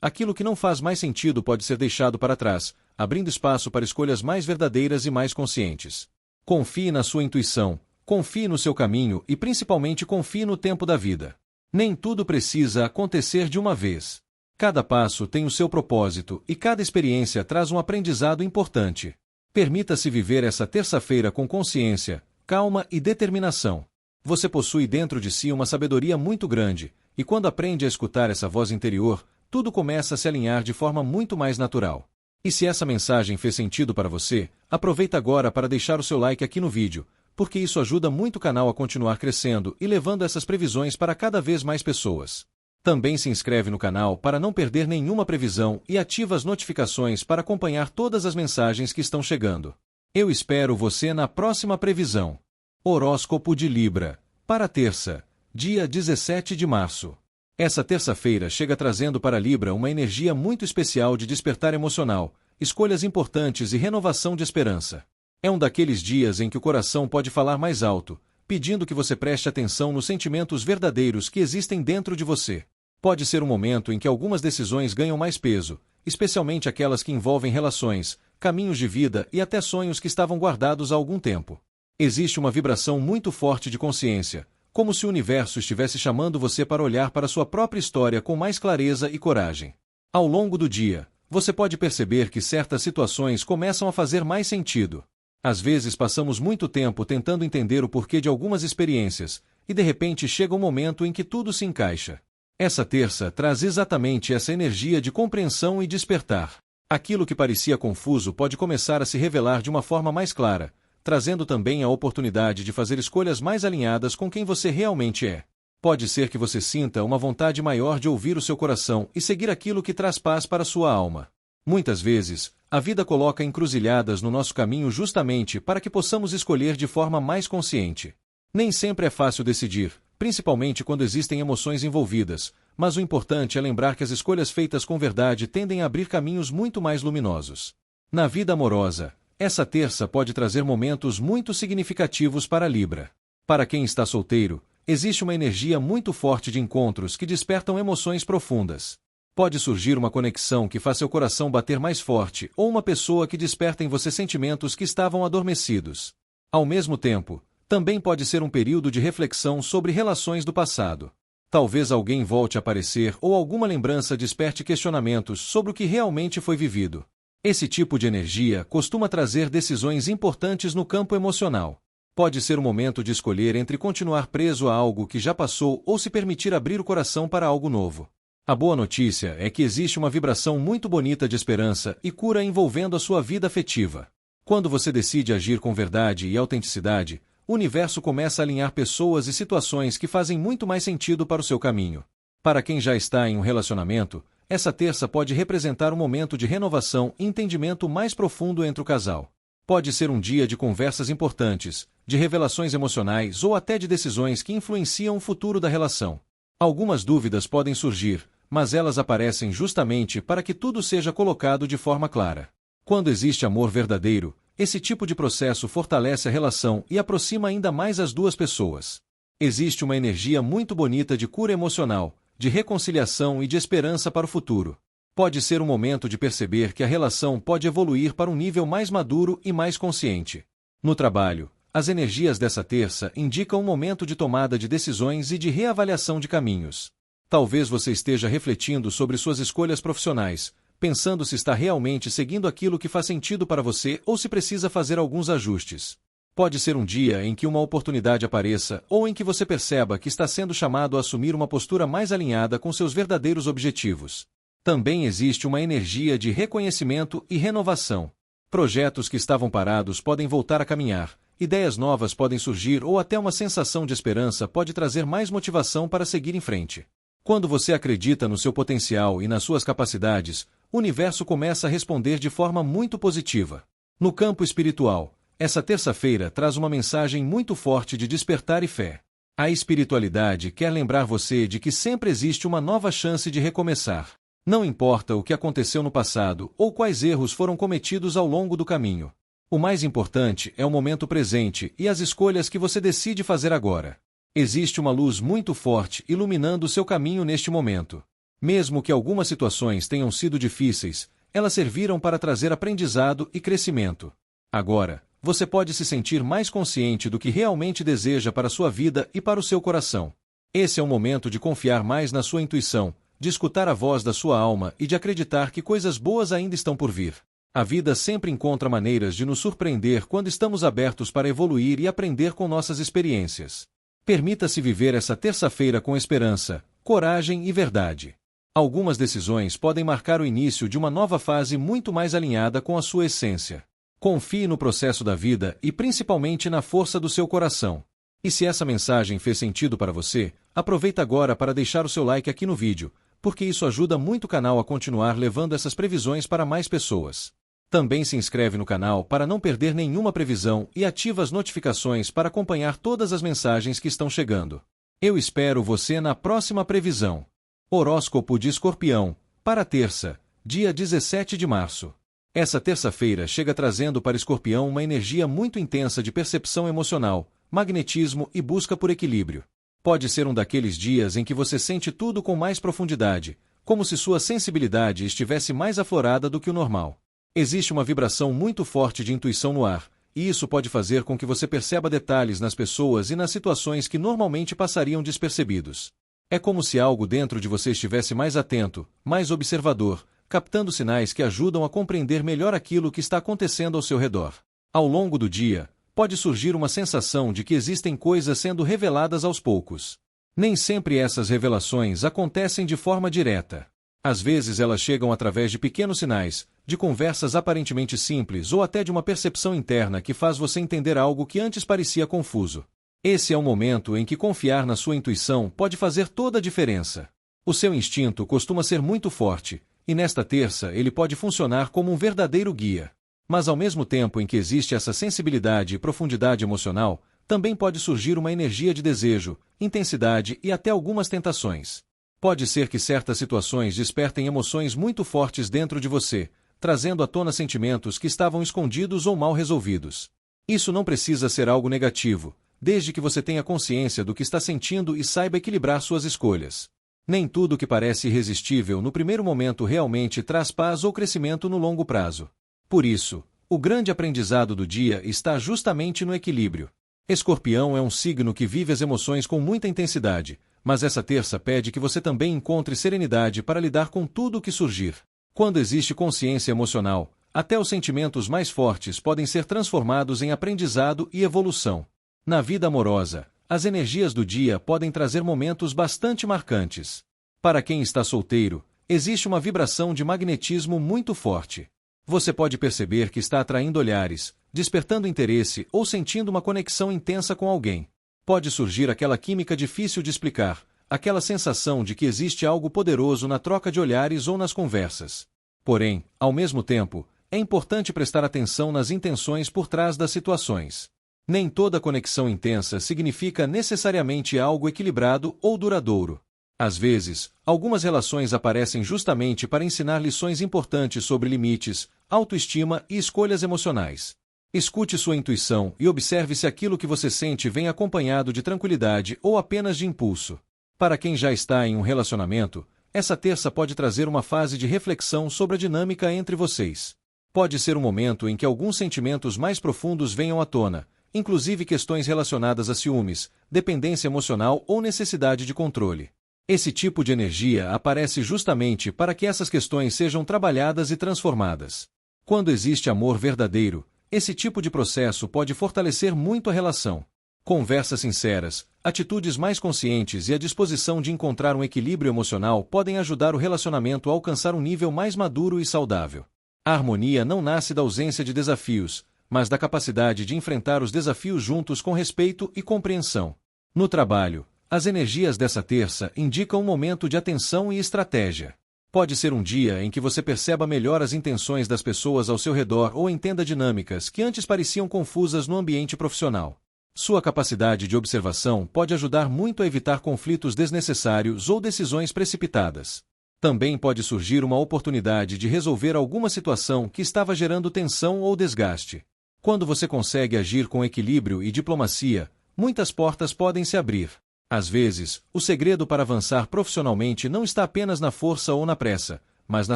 Aquilo que não faz mais sentido pode ser deixado para trás, abrindo espaço para escolhas mais verdadeiras e mais conscientes. Confie na sua intuição, confie no seu caminho e principalmente confie no tempo da vida. Nem tudo precisa acontecer de uma vez. Cada passo tem o seu propósito e cada experiência traz um aprendizado importante. Permita-se viver essa terça-feira com consciência, calma e determinação. Você possui dentro de si uma sabedoria muito grande, e quando aprende a escutar essa voz interior, tudo começa a se alinhar de forma muito mais natural. E se essa mensagem fez sentido para você, aproveita agora para deixar o seu like aqui no vídeo, porque isso ajuda muito o canal a continuar crescendo e levando essas previsões para cada vez mais pessoas. Também se inscreve no canal para não perder nenhuma previsão e ativa as notificações para acompanhar todas as mensagens que estão chegando. Eu espero você na próxima previsão. Horóscopo de Libra, para terça, dia 17 de março. Essa terça-feira chega trazendo para Libra uma energia muito especial de despertar emocional, escolhas importantes e renovação de esperança. É um daqueles dias em que o coração pode falar mais alto, pedindo que você preste atenção nos sentimentos verdadeiros que existem dentro de você. Pode ser um momento em que algumas decisões ganham mais peso, especialmente aquelas que envolvem relações, caminhos de vida e até sonhos que estavam guardados há algum tempo. Existe uma vibração muito forte de consciência, como se o universo estivesse chamando você para olhar para sua própria história com mais clareza e coragem. Ao longo do dia, você pode perceber que certas situações começam a fazer mais sentido. Às vezes passamos muito tempo tentando entender o porquê de algumas experiências, e de repente chega um momento em que tudo se encaixa. Essa terça traz exatamente essa energia de compreensão e despertar. Aquilo que parecia confuso pode começar a se revelar de uma forma mais clara, trazendo também a oportunidade de fazer escolhas mais alinhadas com quem você realmente é. Pode ser que você sinta uma vontade maior de ouvir o seu coração e seguir aquilo que traz paz para sua alma. Muitas vezes, a vida coloca encruzilhadas no nosso caminho justamente para que possamos escolher de forma mais consciente. Nem sempre é fácil decidir, principalmente quando existem emoções envolvidas, mas o importante é lembrar que as escolhas feitas com verdade tendem a abrir caminhos muito mais luminosos. Na vida amorosa, essa terça pode trazer momentos muito significativos para Libra. Para quem está solteiro, existe uma energia muito forte de encontros que despertam emoções profundas. Pode surgir uma conexão que faz seu coração bater mais forte ou uma pessoa que desperta em você sentimentos que estavam adormecidos. Ao mesmo tempo, também pode ser um período de reflexão sobre relações do passado. Talvez alguém volte a aparecer ou alguma lembrança desperte questionamentos sobre o que realmente foi vivido. Esse tipo de energia costuma trazer decisões importantes no campo emocional. Pode ser o momento de escolher entre continuar preso a algo que já passou ou se permitir abrir o coração para algo novo. A boa notícia é que existe uma vibração muito bonita de esperança e cura envolvendo a sua vida afetiva. Quando você decide agir com verdade e autenticidade, o universo começa a alinhar pessoas e situações que fazem muito mais sentido para o seu caminho. Para quem já está em um relacionamento, essa terça pode representar um momento de renovação e entendimento mais profundo entre o casal. Pode ser um dia de conversas importantes, de revelações emocionais ou até de decisões que influenciam o futuro da relação. Algumas dúvidas podem surgir, mas elas aparecem justamente para que tudo seja colocado de forma clara. Quando existe amor verdadeiro, esse tipo de processo fortalece a relação e aproxima ainda mais as duas pessoas. Existe uma energia muito bonita de cura emocional, de reconciliação e de esperança para o futuro. Pode ser um momento de perceber que a relação pode evoluir para um nível mais maduro e mais consciente. No trabalho, as energias dessa terça indicam um momento de tomada de decisões e de reavaliação de caminhos. Talvez você esteja refletindo sobre suas escolhas profissionais, pensando se está realmente seguindo aquilo que faz sentido para você ou se precisa fazer alguns ajustes. Pode ser um dia em que uma oportunidade apareça ou em que você perceba que está sendo chamado a assumir uma postura mais alinhada com seus verdadeiros objetivos. Também existe uma energia de reconhecimento e renovação. Projetos que estavam parados podem voltar a caminhar, ideias novas podem surgir ou até uma sensação de esperança pode trazer mais motivação para seguir em frente. Quando você acredita no seu potencial e nas suas capacidades, o universo começa a responder de forma muito positiva. No campo espiritual, essa terça-feira traz uma mensagem muito forte de despertar e fé. A espiritualidade quer lembrar você de que sempre existe uma nova chance de recomeçar. Não importa o que aconteceu no passado ou quais erros foram cometidos ao longo do caminho. O mais importante é o momento presente e as escolhas que você decide fazer agora. Existe uma luz muito forte iluminando o seu caminho neste momento. Mesmo que algumas situações tenham sido difíceis, elas serviram para trazer aprendizado e crescimento. Agora, você pode se sentir mais consciente do que realmente deseja para a sua vida e para o seu coração. Esse é o momento de confiar mais na sua intuição, de escutar a voz da sua alma e de acreditar que coisas boas ainda estão por vir. A vida sempre encontra maneiras de nos surpreender quando estamos abertos para evoluir e aprender com nossas experiências. Permita-se viver essa terça-feira com esperança, coragem e verdade. Algumas decisões podem marcar o início de uma nova fase muito mais alinhada com a sua essência. Confie no processo da vida e principalmente na força do seu coração. E se essa mensagem fez sentido para você, aproveita agora para deixar o seu like aqui no vídeo, porque isso ajuda muito o canal a continuar levando essas previsões para mais pessoas. Também se inscreve no canal para não perder nenhuma previsão e ativa as notificações para acompanhar todas as mensagens que estão chegando. Eu espero você na próxima previsão. Horóscopo de Escorpião, para terça, dia 17 de março. Essa terça-feira chega trazendo para Escorpião uma energia muito intensa de percepção emocional, magnetismo e busca por equilíbrio. Pode ser um daqueles dias em que você sente tudo com mais profundidade, como se sua sensibilidade estivesse mais aflorada do que o normal. Existe uma vibração muito forte de intuição no ar, e isso pode fazer com que você perceba detalhes nas pessoas e nas situações que normalmente passariam despercebidos. É como se algo dentro de você estivesse mais atento, mais observador, captando sinais que ajudam a compreender melhor aquilo que está acontecendo ao seu redor. Ao longo do dia, pode surgir uma sensação de que existem coisas sendo reveladas aos poucos. Nem sempre essas revelações acontecem de forma direta. Às vezes elas chegam através de pequenos sinais, de conversas aparentemente simples ou até de uma percepção interna que faz você entender algo que antes parecia confuso. Esse é o momento em que confiar na sua intuição pode fazer toda a diferença. O seu instinto costuma ser muito forte, e nesta terça ele pode funcionar como um verdadeiro guia. Mas ao mesmo tempo em que existe essa sensibilidade e profundidade emocional, Também pode surgir uma energia de desejo, intensidade e até algumas tentações. Pode ser que certas situações despertem emoções muito fortes dentro de você, trazendo à tona sentimentos que estavam escondidos ou mal resolvidos. Isso não precisa ser algo negativo, desde que você tenha consciência do que está sentindo e saiba equilibrar suas escolhas. Nem tudo que parece irresistível no primeiro momento realmente traz paz ou crescimento no longo prazo. Por isso, o grande aprendizado do dia está justamente no equilíbrio. Escorpião é um signo que vive as emoções com muita intensidade, mas essa terça pede que você também encontre serenidade para lidar com tudo o que surgir. Quando existe consciência emocional, até os sentimentos mais fortes podem ser transformados em aprendizado e evolução. Na vida amorosa, as energias do dia podem trazer momentos bastante marcantes. Para quem está solteiro, existe uma vibração de magnetismo muito forte. Você pode perceber que está atraindo olhares, despertando interesse ou sentindo uma conexão intensa com alguém. Pode surgir aquela química difícil de explicar, aquela sensação de que existe algo poderoso na troca de olhares ou nas conversas. Porém, ao mesmo tempo, é importante prestar atenção nas intenções por trás das situações. Nem toda conexão intensa significa necessariamente algo equilibrado ou duradouro. Às vezes, algumas relações aparecem justamente para ensinar lições importantes sobre limites, autoestima e escolhas emocionais. Escute sua intuição e observe se aquilo que você sente vem acompanhado de tranquilidade ou apenas de impulso. Para quem já está em um relacionamento, essa terça pode trazer uma fase de reflexão sobre a dinâmica entre vocês. Pode ser um momento em que alguns sentimentos mais profundos venham à tona, inclusive questões relacionadas a ciúmes, dependência emocional ou necessidade de controle. Esse tipo de energia aparece justamente para que essas questões sejam trabalhadas e transformadas. Quando existe amor verdadeiro, esse tipo de processo pode fortalecer muito a relação. Conversas sinceras, atitudes mais conscientes e a disposição de encontrar um equilíbrio emocional podem ajudar o relacionamento a alcançar um nível mais maduro e saudável. A harmonia não nasce da ausência de desafios, mas da capacidade de enfrentar os desafios juntos com respeito e compreensão. No trabalho, as energias dessa terça indicam um momento de atenção e estratégia. Pode ser um dia em que você perceba melhor as intenções das pessoas ao seu redor ou entenda dinâmicas que antes pareciam confusas no ambiente profissional. Sua capacidade de observação pode ajudar muito a evitar conflitos desnecessários ou decisões precipitadas. Também pode surgir uma oportunidade de resolver alguma situação que estava gerando tensão ou desgaste. Quando você consegue agir com equilíbrio e diplomacia, muitas portas podem se abrir. Às vezes, o segredo para avançar profissionalmente não está apenas na força ou na pressa, mas na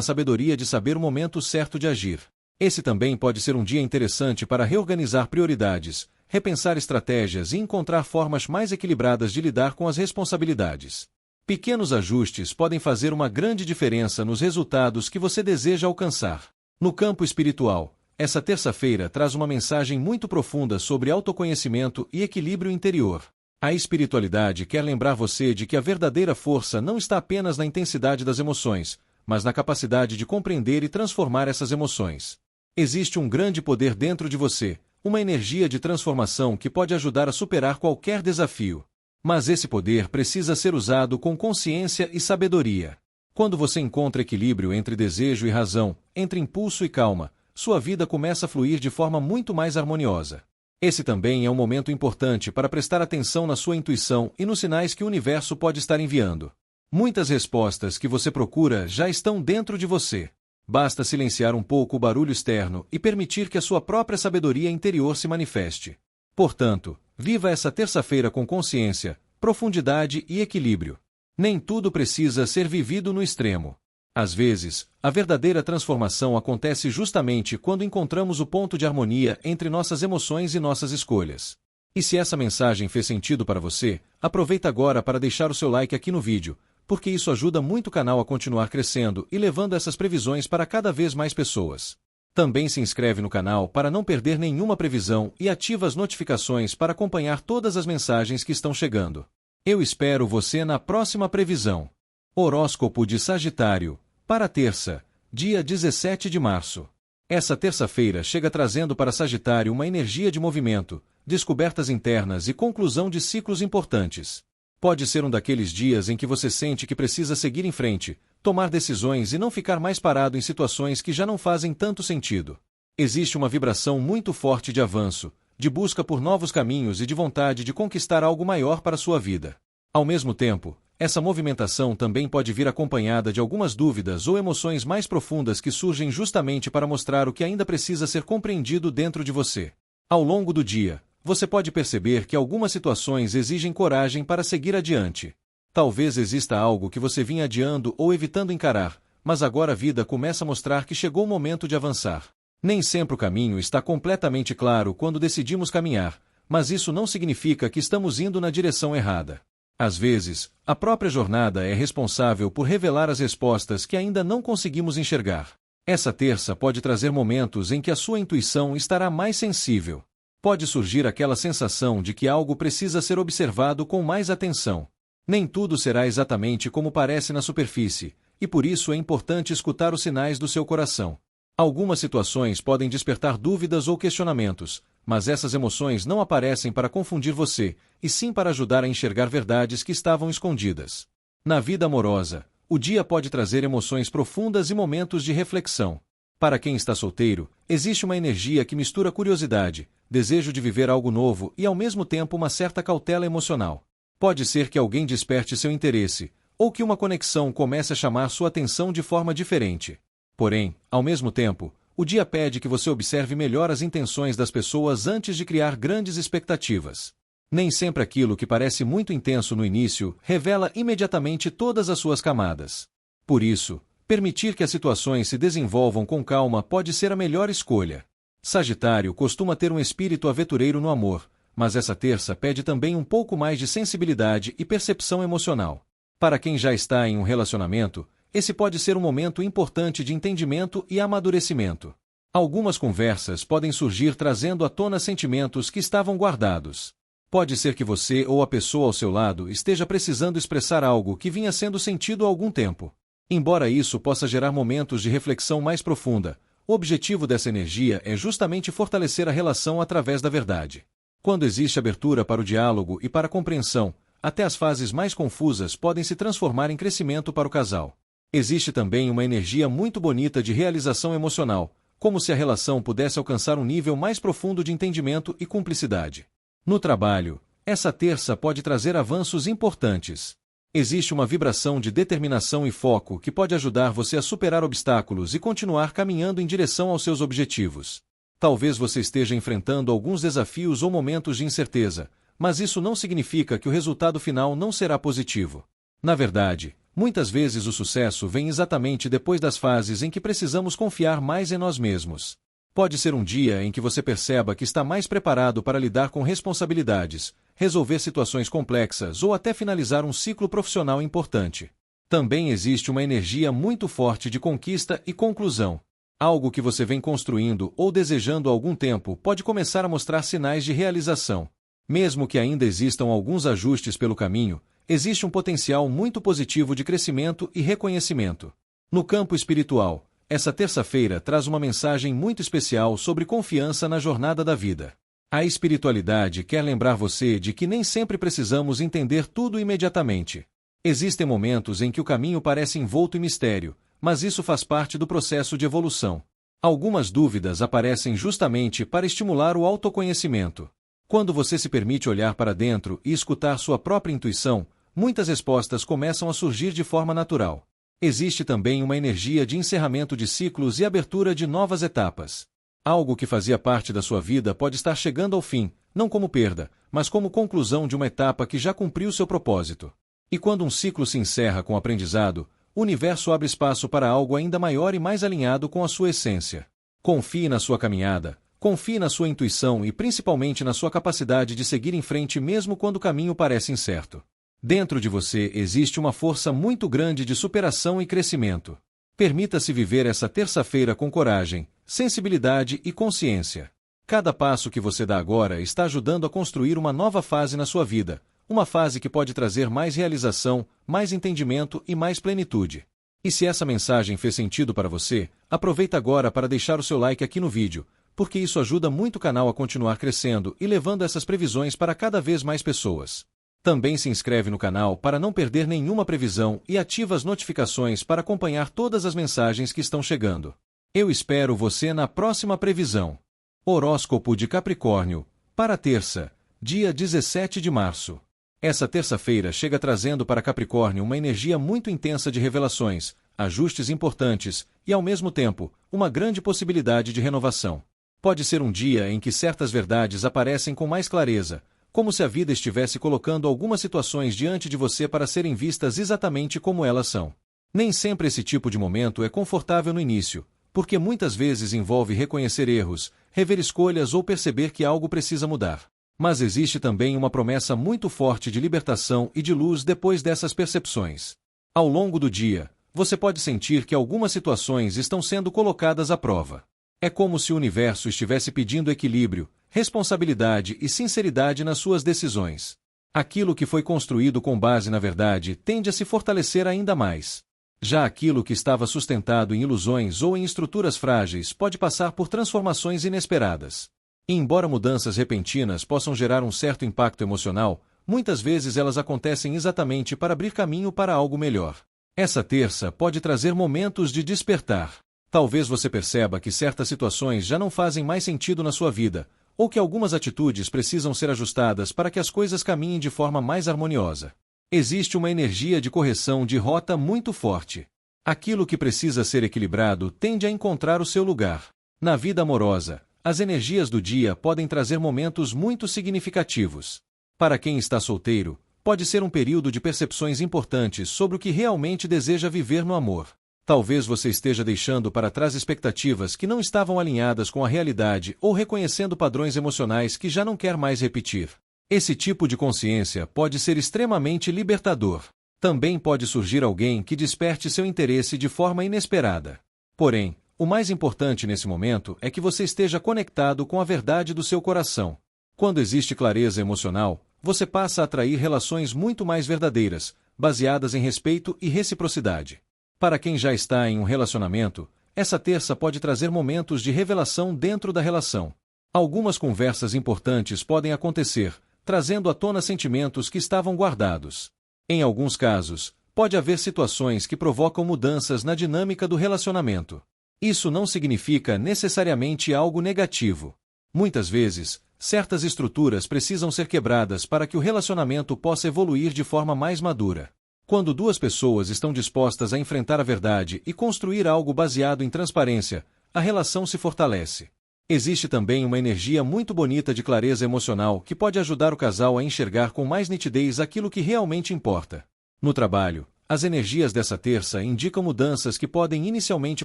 sabedoria de saber o momento certo de agir. Esse também pode ser um dia interessante para reorganizar prioridades, repensar estratégias e encontrar formas mais equilibradas de lidar com as responsabilidades. Pequenos ajustes podem fazer uma grande diferença nos resultados que você deseja alcançar. No campo espiritual, essa terça-feira traz uma mensagem muito profunda sobre autoconhecimento e equilíbrio interior. A espiritualidade quer lembrar você de que a verdadeira força não está apenas na intensidade das emoções, mas na capacidade de compreender e transformar essas emoções. Existe um grande poder dentro de você, uma energia de transformação que pode ajudar a superar qualquer desafio. Mas esse poder precisa ser usado com consciência e sabedoria. Quando você encontra equilíbrio entre desejo e razão, entre impulso e calma, sua vida começa a fluir de forma muito mais harmoniosa. Esse também é um momento importante para prestar atenção na sua intuição e nos sinais que o universo pode estar enviando. Muitas respostas que você procura já estão dentro de você. Basta silenciar um pouco o barulho externo e permitir que a sua própria sabedoria interior se manifeste. Portanto, viva essa terça-feira com consciência, profundidade e equilíbrio. Nem tudo precisa ser vivido no extremo. Às vezes, a verdadeira transformação acontece justamente quando encontramos o ponto de harmonia entre nossas emoções e nossas escolhas. E se essa mensagem fez sentido para você, aproveita agora para deixar o seu like aqui no vídeo, porque isso ajuda muito o canal a continuar crescendo e levando essas previsões para cada vez mais pessoas. Também se inscreve no canal para não perder nenhuma previsão e ativa as notificações para acompanhar todas as mensagens que estão chegando. Eu espero você na próxima previsão. Horóscopo de Sagitário, para terça, dia 17 de março. Essa terça-feira chega trazendo para Sagitário uma energia de movimento, descobertas internas e conclusão de ciclos importantes. Pode ser um daqueles dias em que você sente que precisa seguir em frente, tomar decisões e não ficar mais parado em situações que já não fazem tanto sentido. Existe uma vibração muito forte de avanço, de busca por novos caminhos e de vontade de conquistar algo maior para sua vida. Ao mesmo tempo, essa movimentação também pode vir acompanhada de algumas dúvidas ou emoções mais profundas que surgem justamente para mostrar o que ainda precisa ser compreendido dentro de você. Ao longo do dia, você pode perceber que algumas situações exigem coragem para seguir adiante. Talvez exista algo que você vinha adiando ou evitando encarar, mas agora a vida começa a mostrar que chegou o momento de avançar. Nem sempre o caminho está completamente claro quando decidimos caminhar, mas isso não significa que estamos indo na direção errada. Às vezes, a própria jornada é responsável por revelar as respostas que ainda não conseguimos enxergar. Essa terça pode trazer momentos em que a sua intuição estará mais sensível. Pode surgir aquela sensação de que algo precisa ser observado com mais atenção. Nem tudo será exatamente como parece na superfície, e por isso é importante escutar os sinais do seu coração. Algumas situações podem despertar dúvidas ou questionamentos, mas essas emoções não aparecem para confundir você, e sim para ajudar a enxergar verdades que estavam escondidas. Na vida amorosa, o dia pode trazer emoções profundas e momentos de reflexão. Para quem está solteiro, existe uma energia que mistura curiosidade, desejo de viver algo novo e ao mesmo tempo uma certa cautela emocional. Pode ser que alguém desperte seu interesse, ou que uma conexão comece a chamar sua atenção de forma diferente. Porém, ao mesmo tempo, o dia pede que você observe melhor as intenções das pessoas antes de criar grandes expectativas. Nem sempre aquilo que parece muito intenso no início revela imediatamente todas as suas camadas. Por isso, permitir que as situações se desenvolvam com calma pode ser a melhor escolha. Sagitário costuma ter um espírito aventureiro no amor, mas essa terça pede também um pouco mais de sensibilidade e percepção emocional. Para quem já está em um relacionamento, esse pode ser um momento importante de entendimento e amadurecimento. Algumas conversas podem surgir trazendo à tona sentimentos que estavam guardados. Pode ser que você ou a pessoa ao seu lado esteja precisando expressar algo que vinha sendo sentido há algum tempo. Embora isso possa gerar momentos de reflexão mais profunda, o objetivo dessa energia é justamente fortalecer a relação através da verdade. Quando existe abertura para o diálogo e para a compreensão, até as fases mais confusas podem se transformar em crescimento para o casal. Existe também uma energia muito bonita de realização emocional, como se a relação pudesse alcançar um nível mais profundo de entendimento e cumplicidade. No trabalho, essa terça pode trazer avanços importantes. Existe uma vibração de determinação e foco que pode ajudar você a superar obstáculos e continuar caminhando em direção aos seus objetivos. Talvez você esteja enfrentando alguns desafios ou momentos de incerteza, mas isso não significa que o resultado final não será positivo. Na verdade, muitas vezes o sucesso vem exatamente depois das fases em que precisamos confiar mais em nós mesmos. Pode ser um dia em que você perceba que está mais preparado para lidar com responsabilidades, resolver situações complexas ou até finalizar um ciclo profissional importante. Também existe uma energia muito forte de conquista e conclusão. Algo que você vem construindo ou desejando há algum tempo pode começar a mostrar sinais de realização. Mesmo que ainda existam alguns ajustes pelo caminho, existe um potencial muito positivo de crescimento e reconhecimento. No campo espiritual, essa terça-feira traz uma mensagem muito especial sobre confiança na jornada da vida. A espiritualidade quer lembrar você de que nem sempre precisamos entender tudo imediatamente. Existem momentos em que o caminho parece envolto em mistério, mas isso faz parte do processo de evolução. Algumas dúvidas aparecem justamente para estimular o autoconhecimento. Quando você se permite olhar para dentro e escutar sua própria intuição, muitas respostas começam a surgir de forma natural. Existe também uma energia de encerramento de ciclos e abertura de novas etapas. Algo que fazia parte da sua vida pode estar chegando ao fim, não como perda, mas como conclusão de uma etapa que já cumpriu seu propósito. E quando um ciclo se encerra com aprendizado, o universo abre espaço para algo ainda maior e mais alinhado com a sua essência. Confie na sua caminhada, confie na sua intuição e principalmente na sua capacidade de seguir em frente mesmo quando o caminho parece incerto. Dentro de você existe uma força muito grande de superação e crescimento. Permita-se viver essa terça-feira com coragem, sensibilidade e consciência. Cada passo que você dá agora está ajudando a construir uma nova fase na sua vida, uma fase que pode trazer mais realização, mais entendimento e mais plenitude. E se essa mensagem fez sentido para você, aproveita agora para deixar o seu like aqui no vídeo, porque isso ajuda muito o canal a continuar crescendo e levando essas previsões para cada vez mais pessoas. Também se inscreve no canal para não perder nenhuma previsão e ativa as notificações para acompanhar todas as mensagens que estão chegando. Eu espero você na próxima previsão. Horóscopo de Capricórnio, para terça, dia 17 de março. Essa terça-feira chega trazendo para Capricórnio uma energia muito intensa de revelações, ajustes importantes e, ao mesmo tempo, uma grande possibilidade de renovação. Pode ser um dia em que certas verdades aparecem com mais clareza, como se a vida estivesse colocando algumas situações diante de você para serem vistas exatamente como elas são. Nem sempre esse tipo de momento é confortável no início, porque muitas vezes envolve reconhecer erros, rever escolhas ou perceber que algo precisa mudar. Mas existe também uma promessa muito forte de libertação e de luz depois dessas percepções. Ao longo do dia, você pode sentir que algumas situações estão sendo colocadas à prova. É como se o universo estivesse pedindo equilíbrio, responsabilidade e sinceridade nas suas decisões. Aquilo que foi construído com base na verdade tende a se fortalecer ainda mais. Já aquilo que estava sustentado em ilusões ou em estruturas frágeis pode passar por transformações inesperadas. E embora mudanças repentinas possam gerar um certo impacto emocional, muitas vezes elas acontecem exatamente para abrir caminho para algo melhor. Essa terça pode trazer momentos de despertar. Talvez você perceba que certas situações já não fazem mais sentido na sua vida, ou que algumas atitudes precisam ser ajustadas para que as coisas caminhem de forma mais harmoniosa. Existe uma energia de correção de rota muito forte. Aquilo que precisa ser equilibrado tende a encontrar o seu lugar. Na vida amorosa, as energias do dia podem trazer momentos muito significativos. Para quem está solteiro, pode ser um período de percepções importantes sobre o que realmente deseja viver no amor. Talvez você esteja deixando para trás expectativas que não estavam alinhadas com a realidade ou reconhecendo padrões emocionais que já não quer mais repetir. Esse tipo de consciência pode ser extremamente libertador. Também pode surgir alguém que desperte seu interesse de forma inesperada. Porém, o mais importante nesse momento é que você esteja conectado com a verdade do seu coração. Quando existe clareza emocional, você passa a atrair relações muito mais verdadeiras, baseadas em respeito e reciprocidade. Para quem já está em um relacionamento, essa terça pode trazer momentos de revelação dentro da relação. Algumas conversas importantes podem acontecer, trazendo à tona sentimentos que estavam guardados. Em alguns casos, pode haver situações que provocam mudanças na dinâmica do relacionamento. Isso não significa necessariamente algo negativo. Muitas vezes, certas estruturas precisam ser quebradas para que o relacionamento possa evoluir de forma mais madura. Quando duas pessoas estão dispostas a enfrentar a verdade e construir algo baseado em transparência, a relação se fortalece. Existe também uma energia muito bonita de clareza emocional que pode ajudar o casal a enxergar com mais nitidez aquilo que realmente importa. No trabalho, as energias dessa terça indicam mudanças que podem inicialmente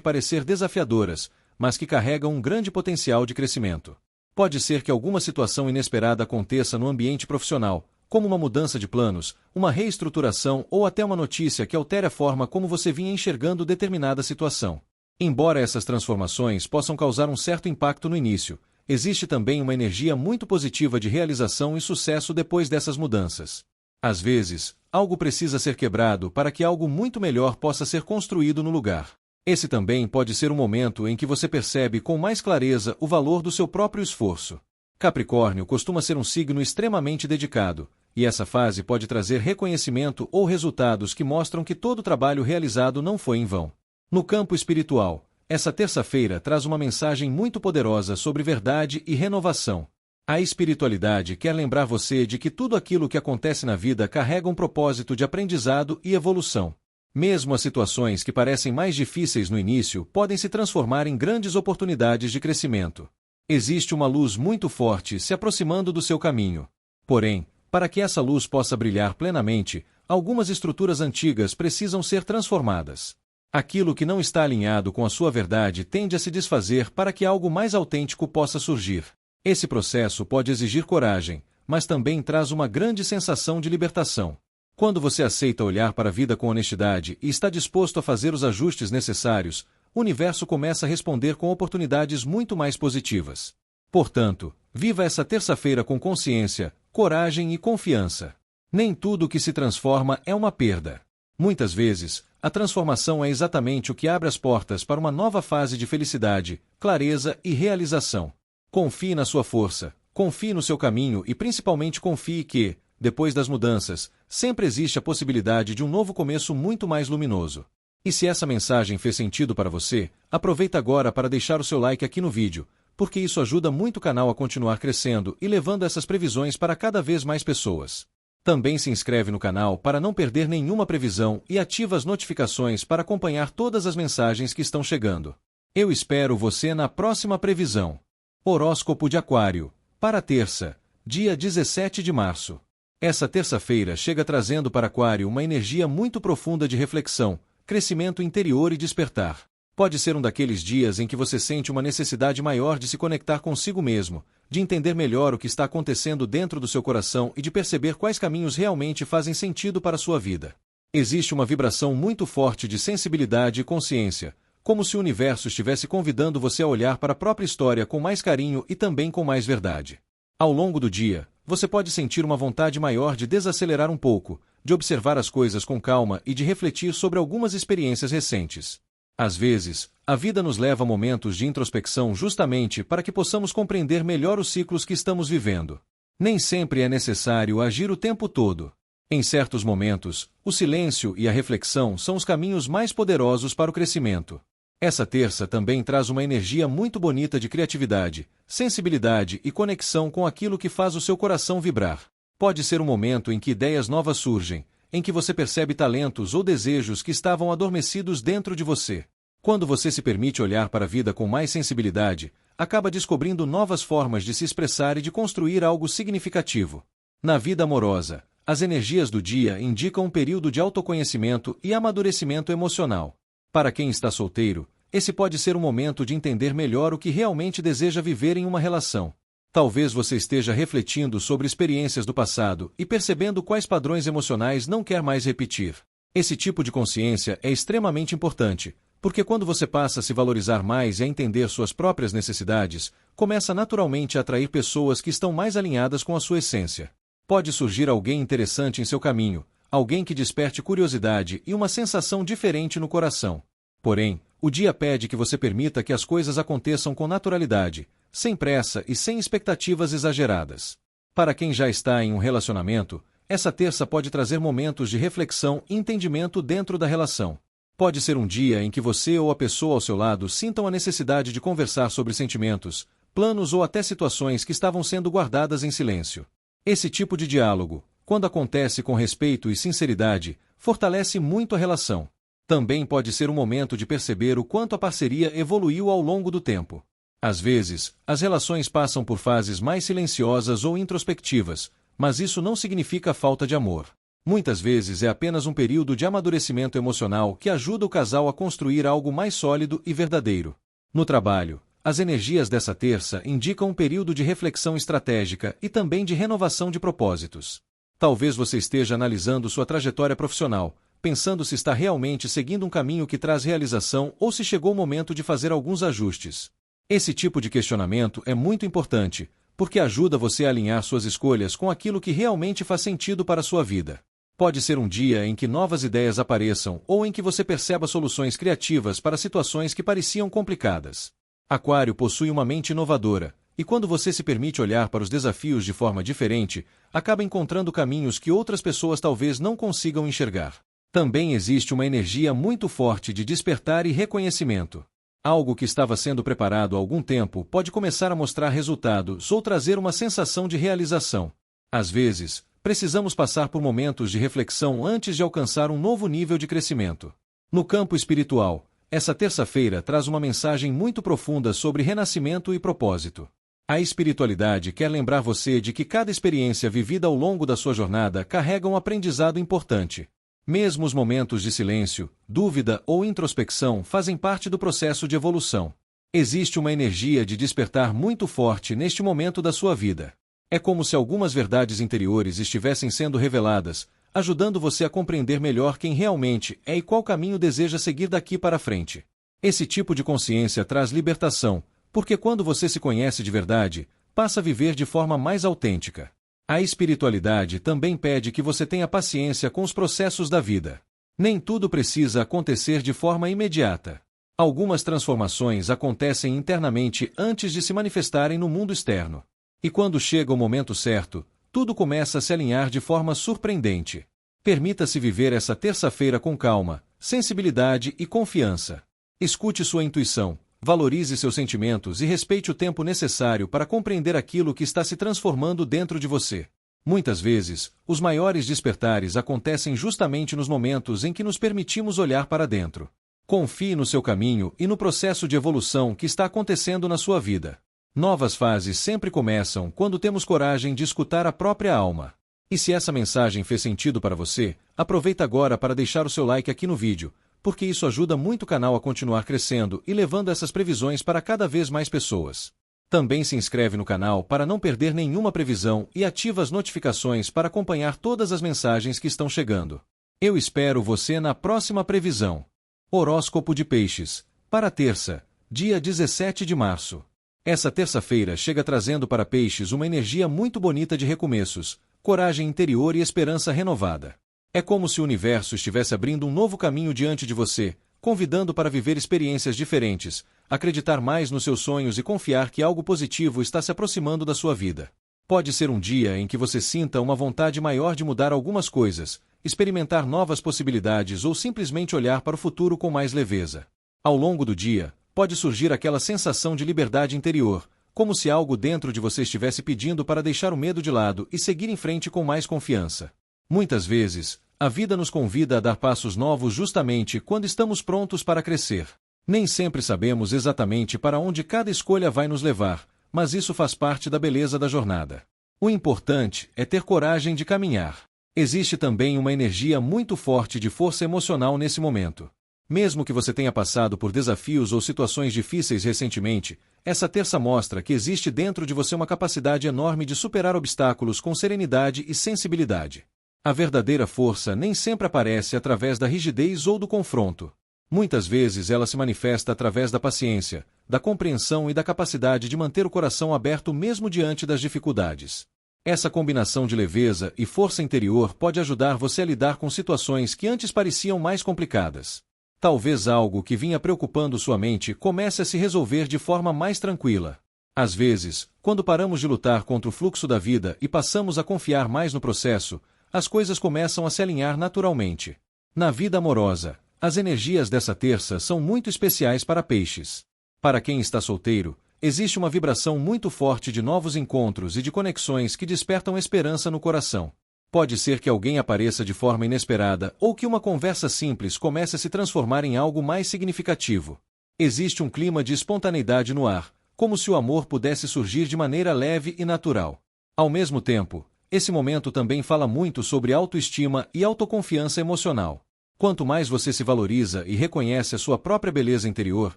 parecer desafiadoras, mas que carregam um grande potencial de crescimento. Pode ser que alguma situação inesperada aconteça no ambiente profissional, como uma mudança de planos, uma reestruturação ou até uma notícia que altere a forma como você vinha enxergando determinada situação. Embora essas transformações possam causar um certo impacto no início, existe também uma energia muito positiva de realização e sucesso depois dessas mudanças. Às vezes, algo precisa ser quebrado para que algo muito melhor possa ser construído no lugar. Esse também pode ser um momento em que você percebe com mais clareza o valor do seu próprio esforço. Capricórnio costuma ser um signo extremamente dedicado, e essa fase pode trazer reconhecimento ou resultados que mostram que todo o trabalho realizado não foi em vão. No campo espiritual, essa terça-feira traz uma mensagem muito poderosa sobre verdade e renovação. A espiritualidade quer lembrar você de que tudo aquilo que acontece na vida carrega um propósito de aprendizado e evolução. Mesmo as situações que parecem mais difíceis no início podem se transformar em grandes oportunidades de crescimento. Existe uma luz muito forte se aproximando do seu caminho. Porém, para que essa luz possa brilhar plenamente, algumas estruturas antigas precisam ser transformadas. Aquilo que não está alinhado com a sua verdade tende a se desfazer para que algo mais autêntico possa surgir. Esse processo pode exigir coragem, mas também traz uma grande sensação de libertação. Quando você aceita olhar para a vida com honestidade e está disposto a fazer os ajustes necessários, o universo começa a responder com oportunidades muito mais positivas. Portanto, viva essa terça-feira com consciência, coragem e confiança. Nem tudo que se transforma é uma perda. Muitas vezes, a transformação é exatamente o que abre as portas para uma nova fase de felicidade, clareza e realização. Confie na sua força, confie no seu caminho e principalmente confie que, depois das mudanças, sempre existe a possibilidade de um novo começo muito mais luminoso. E se essa mensagem fez sentido para você, aproveita agora para deixar o seu like aqui no vídeo, porque isso ajuda muito o canal a continuar crescendo e levando essas previsões para cada vez mais pessoas. Também se inscreve no canal para não perder nenhuma previsão e ativa as notificações para acompanhar todas as mensagens que estão chegando. Eu espero você na próxima previsão. Horóscopo de Aquário, para terça, dia 17 de março. Essa terça-feira chega trazendo para Aquário uma energia muito profunda de reflexão, crescimento interior e despertar. Pode ser um daqueles dias em que você sente uma necessidade maior de se conectar consigo mesmo, de entender melhor o que está acontecendo dentro do seu coração e de perceber quais caminhos realmente fazem sentido para a sua vida. Existe uma vibração muito forte de sensibilidade e consciência, como se o universo estivesse convidando você a olhar para a própria história com mais carinho e também com mais verdade. Ao longo do dia, você pode sentir uma vontade maior de desacelerar um pouco, de observar as coisas com calma e de refletir sobre algumas experiências recentes. Às vezes, a vida nos leva a momentos de introspecção justamente para que possamos compreender melhor os ciclos que estamos vivendo. Nem sempre é necessário agir o tempo todo. Em certos momentos, o silêncio e a reflexão são os caminhos mais poderosos para o crescimento. Essa terça também traz uma energia muito bonita de criatividade, sensibilidade e conexão com aquilo que faz o seu coração vibrar. Pode ser um momento em que ideias novas surgem, em que você percebe talentos ou desejos que estavam adormecidos dentro de você. Quando você se permite olhar para a vida com mais sensibilidade, acaba descobrindo novas formas de se expressar e de construir algo significativo. Na vida amorosa, as energias do dia indicam um período de autoconhecimento e amadurecimento emocional. Para quem está solteiro, esse pode ser um momento de entender melhor o que realmente deseja viver em uma relação. Talvez você esteja refletindo sobre experiências do passado e percebendo quais padrões emocionais não quer mais repetir. Esse tipo de consciência é extremamente importante, porque quando você passa a se valorizar mais e a entender suas próprias necessidades, começa naturalmente a atrair pessoas que estão mais alinhadas com a sua essência. Pode surgir alguém interessante em seu caminho, alguém que desperte curiosidade e uma sensação diferente no coração. Porém, o dia pede que você permita que as coisas aconteçam com naturalidade, sem pressa e sem expectativas exageradas. Para quem já está em um relacionamento, essa terça pode trazer momentos de reflexão e entendimento dentro da relação. Pode ser um dia em que você ou a pessoa ao seu lado sintam a necessidade de conversar sobre sentimentos, planos ou até situações que estavam sendo guardadas em silêncio. Esse tipo de diálogo, quando acontece com respeito e sinceridade, fortalece muito a relação. Também pode ser um momento de perceber o quanto a parceria evoluiu ao longo do tempo. Às vezes, as relações passam por fases mais silenciosas ou introspectivas, mas isso não significa falta de amor. Muitas vezes é apenas um período de amadurecimento emocional que ajuda o casal a construir algo mais sólido e verdadeiro. No trabalho, as energias dessa terça indicam um período de reflexão estratégica e também de renovação de propósitos. Talvez você esteja analisando sua trajetória profissional, pensando se está realmente seguindo um caminho que traz realização ou se chegou o momento de fazer alguns ajustes. Esse tipo de questionamento é muito importante, porque ajuda você a alinhar suas escolhas com aquilo que realmente faz sentido para a sua vida. Pode ser um dia em que novas ideias apareçam ou em que você perceba soluções criativas para situações que pareciam complicadas. Aquário possui uma mente inovadora, e quando você se permite olhar para os desafios de forma diferente, acaba encontrando caminhos que outras pessoas talvez não consigam enxergar. Também existe uma energia muito forte de despertar e reconhecimento. Algo que estava sendo preparado há algum tempo pode começar a mostrar resultados ou trazer uma sensação de realização. Às vezes, precisamos passar por momentos de reflexão antes de alcançar um novo nível de crescimento. No campo espiritual, essa terça-feira traz uma mensagem muito profunda sobre renascimento e propósito. A espiritualidade quer lembrar você de que cada experiência vivida ao longo da sua jornada carrega um aprendizado importante. Mesmo os momentos de silêncio, dúvida ou introspecção fazem parte do processo de evolução. Existe uma energia de despertar muito forte neste momento da sua vida. É como se algumas verdades interiores estivessem sendo reveladas, ajudando você a compreender melhor quem realmente é e qual caminho deseja seguir daqui para frente. Esse tipo de consciência traz libertação, porque quando você se conhece de verdade, passa a viver de forma mais autêntica. A espiritualidade também pede que você tenha paciência com os processos da vida. Nem tudo precisa acontecer de forma imediata. Algumas transformações acontecem internamente antes de se manifestarem no mundo externo. E quando chega o momento certo, tudo começa a se alinhar de forma surpreendente. Permita-se viver essa terça-feira com calma, sensibilidade e confiança. Escute sua intuição, valorize seus sentimentos e respeite o tempo necessário para compreender aquilo que está se transformando dentro de você. Muitas vezes, os maiores despertares acontecem justamente nos momentos em que nos permitimos olhar para dentro. Confie no seu caminho e no processo de evolução que está acontecendo na sua vida. Novas fases sempre começam quando temos coragem de escutar a própria alma. E se essa mensagem fez sentido para você, aproveita agora para deixar o seu like aqui no vídeo, porque isso ajuda muito o canal a continuar crescendo e levando essas previsões para cada vez mais pessoas. Também se inscreve no canal para não perder nenhuma previsão e ativa as notificações para acompanhar todas as mensagens que estão chegando. Eu espero você na próxima previsão. Horóscopo de Peixes, para terça, dia 17 de março. Essa terça-feira chega trazendo para Peixes uma energia muito bonita de recomeços, coragem interior e esperança renovada. É como se o universo estivesse abrindo um novo caminho diante de você, convidando para viver experiências diferentes, acreditar mais nos seus sonhos e confiar que algo positivo está se aproximando da sua vida. Pode ser um dia em que você sinta uma vontade maior de mudar algumas coisas, experimentar novas possibilidades ou simplesmente olhar para o futuro com mais leveza. Ao longo do dia, pode surgir aquela sensação de liberdade interior, como se algo dentro de você estivesse pedindo para deixar o medo de lado e seguir em frente com mais confiança. Muitas vezes, a vida nos convida a dar passos novos justamente quando estamos prontos para crescer. Nem sempre sabemos exatamente para onde cada escolha vai nos levar, mas isso faz parte da beleza da jornada. O importante é ter coragem de caminhar. Existe também uma energia muito forte de força emocional nesse momento. Mesmo que você tenha passado por desafios ou situações difíceis recentemente, essa terça mostra que existe dentro de você uma capacidade enorme de superar obstáculos com serenidade e sensibilidade. A verdadeira força nem sempre aparece através da rigidez ou do confronto. Muitas vezes ela se manifesta através da paciência, da compreensão e da capacidade de manter o coração aberto mesmo diante das dificuldades. Essa combinação de leveza e força interior pode ajudar você a lidar com situações que antes pareciam mais complicadas. Talvez algo que vinha preocupando sua mente comece a se resolver de forma mais tranquila. Às vezes, quando paramos de lutar contra o fluxo da vida e passamos a confiar mais no processo, as coisas começam a se alinhar naturalmente. Na vida amorosa, as energias dessa terça são muito especiais para Peixes. Para quem está solteiro, existe uma vibração muito forte de novos encontros e de conexões que despertam esperança no coração. Pode ser que alguém apareça de forma inesperada ou que uma conversa simples comece a se transformar em algo mais significativo. Existe um clima de espontaneidade no ar, como se o amor pudesse surgir de maneira leve e natural. Ao mesmo tempo, esse momento também fala muito sobre autoestima e autoconfiança emocional. Quanto mais você se valoriza e reconhece a sua própria beleza interior,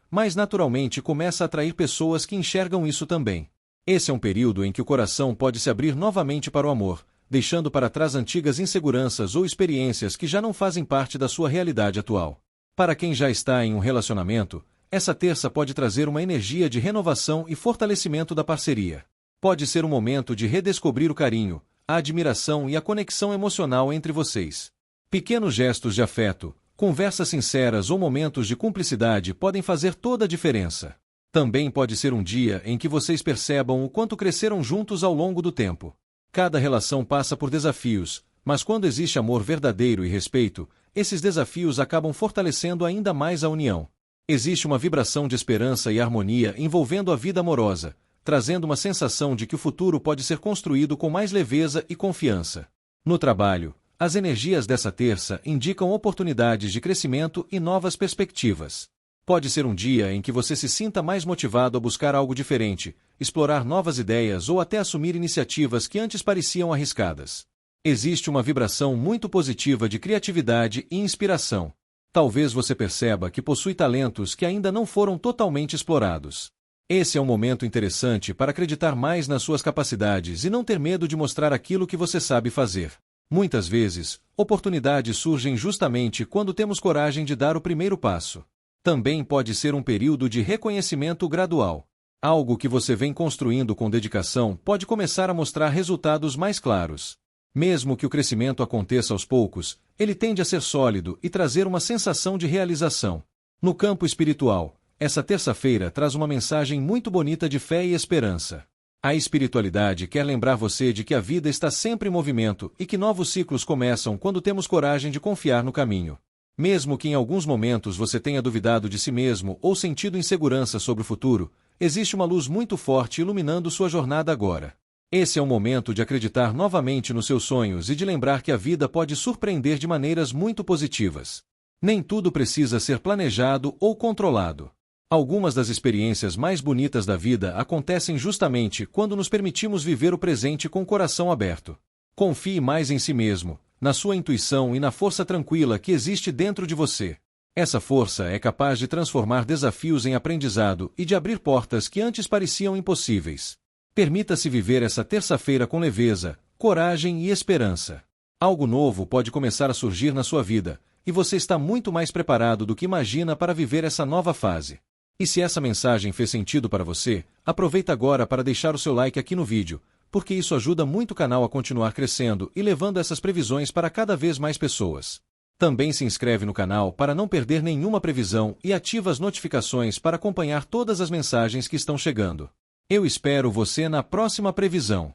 mais naturalmente começa a atrair pessoas que enxergam isso também. Esse é um período em que o coração pode se abrir novamente para o amor, deixando para trás antigas inseguranças ou experiências que já não fazem parte da sua realidade atual. Para quem já está em um relacionamento, essa terça pode trazer uma energia de renovação e fortalecimento da parceria. Pode ser um momento de redescobrir o carinho, a admiração e a conexão emocional entre vocês. Pequenos gestos de afeto, conversas sinceras ou momentos de cumplicidade podem fazer toda a diferença. Também pode ser um dia em que vocês percebam o quanto cresceram juntos ao longo do tempo. Cada relação passa por desafios, mas quando existe amor verdadeiro e respeito, esses desafios acabam fortalecendo ainda mais a união. Existe uma vibração de esperança e harmonia envolvendo a vida amorosa, trazendo uma sensação de que o futuro pode ser construído com mais leveza e confiança. No trabalho, as energias dessa terça indicam oportunidades de crescimento e novas perspectivas. Pode ser um dia em que você se sinta mais motivado a buscar algo diferente, explorar novas ideias ou até assumir iniciativas que antes pareciam arriscadas. Existe uma vibração muito positiva de criatividade e inspiração. Talvez você perceba que possui talentos que ainda não foram totalmente explorados. Esse é um momento interessante para acreditar mais nas suas capacidades e não ter medo de mostrar aquilo que você sabe fazer. Muitas vezes, oportunidades surgem justamente quando temos coragem de dar o primeiro passo. Também pode ser um período de reconhecimento gradual. Algo que você vem construindo com dedicação pode começar a mostrar resultados mais claros. Mesmo que o crescimento aconteça aos poucos, ele tende a ser sólido e trazer uma sensação de realização. No campo espiritual, essa terça-feira traz uma mensagem muito bonita de fé e esperança. A espiritualidade quer lembrar você de que a vida está sempre em movimento e que novos ciclos começam quando temos coragem de confiar no caminho. Mesmo que em alguns momentos você tenha duvidado de si mesmo ou sentido insegurança sobre o futuro, existe uma luz muito forte iluminando sua jornada agora. Esse é o momento de acreditar novamente nos seus sonhos e de lembrar que a vida pode surpreender de maneiras muito positivas. Nem tudo precisa ser planejado ou controlado. Algumas das experiências mais bonitas da vida acontecem justamente quando nos permitimos viver o presente com o coração aberto. Confie mais em si mesmo, na sua intuição e na força tranquila que existe dentro de você. Essa força é capaz de transformar desafios em aprendizado e de abrir portas que antes pareciam impossíveis. Permita-se viver essa terça-feira com leveza, coragem e esperança. Algo novo pode começar a surgir na sua vida, e você está muito mais preparado do que imagina para viver essa nova fase. E se essa mensagem fez sentido para você, aproveita agora para deixar o seu like aqui no vídeo, porque isso ajuda muito o canal a continuar crescendo e levando essas previsões para cada vez mais pessoas. Também se inscreve no canal para não perder nenhuma previsão e ativa as notificações para acompanhar todas as mensagens que estão chegando. Eu espero você na próxima previsão.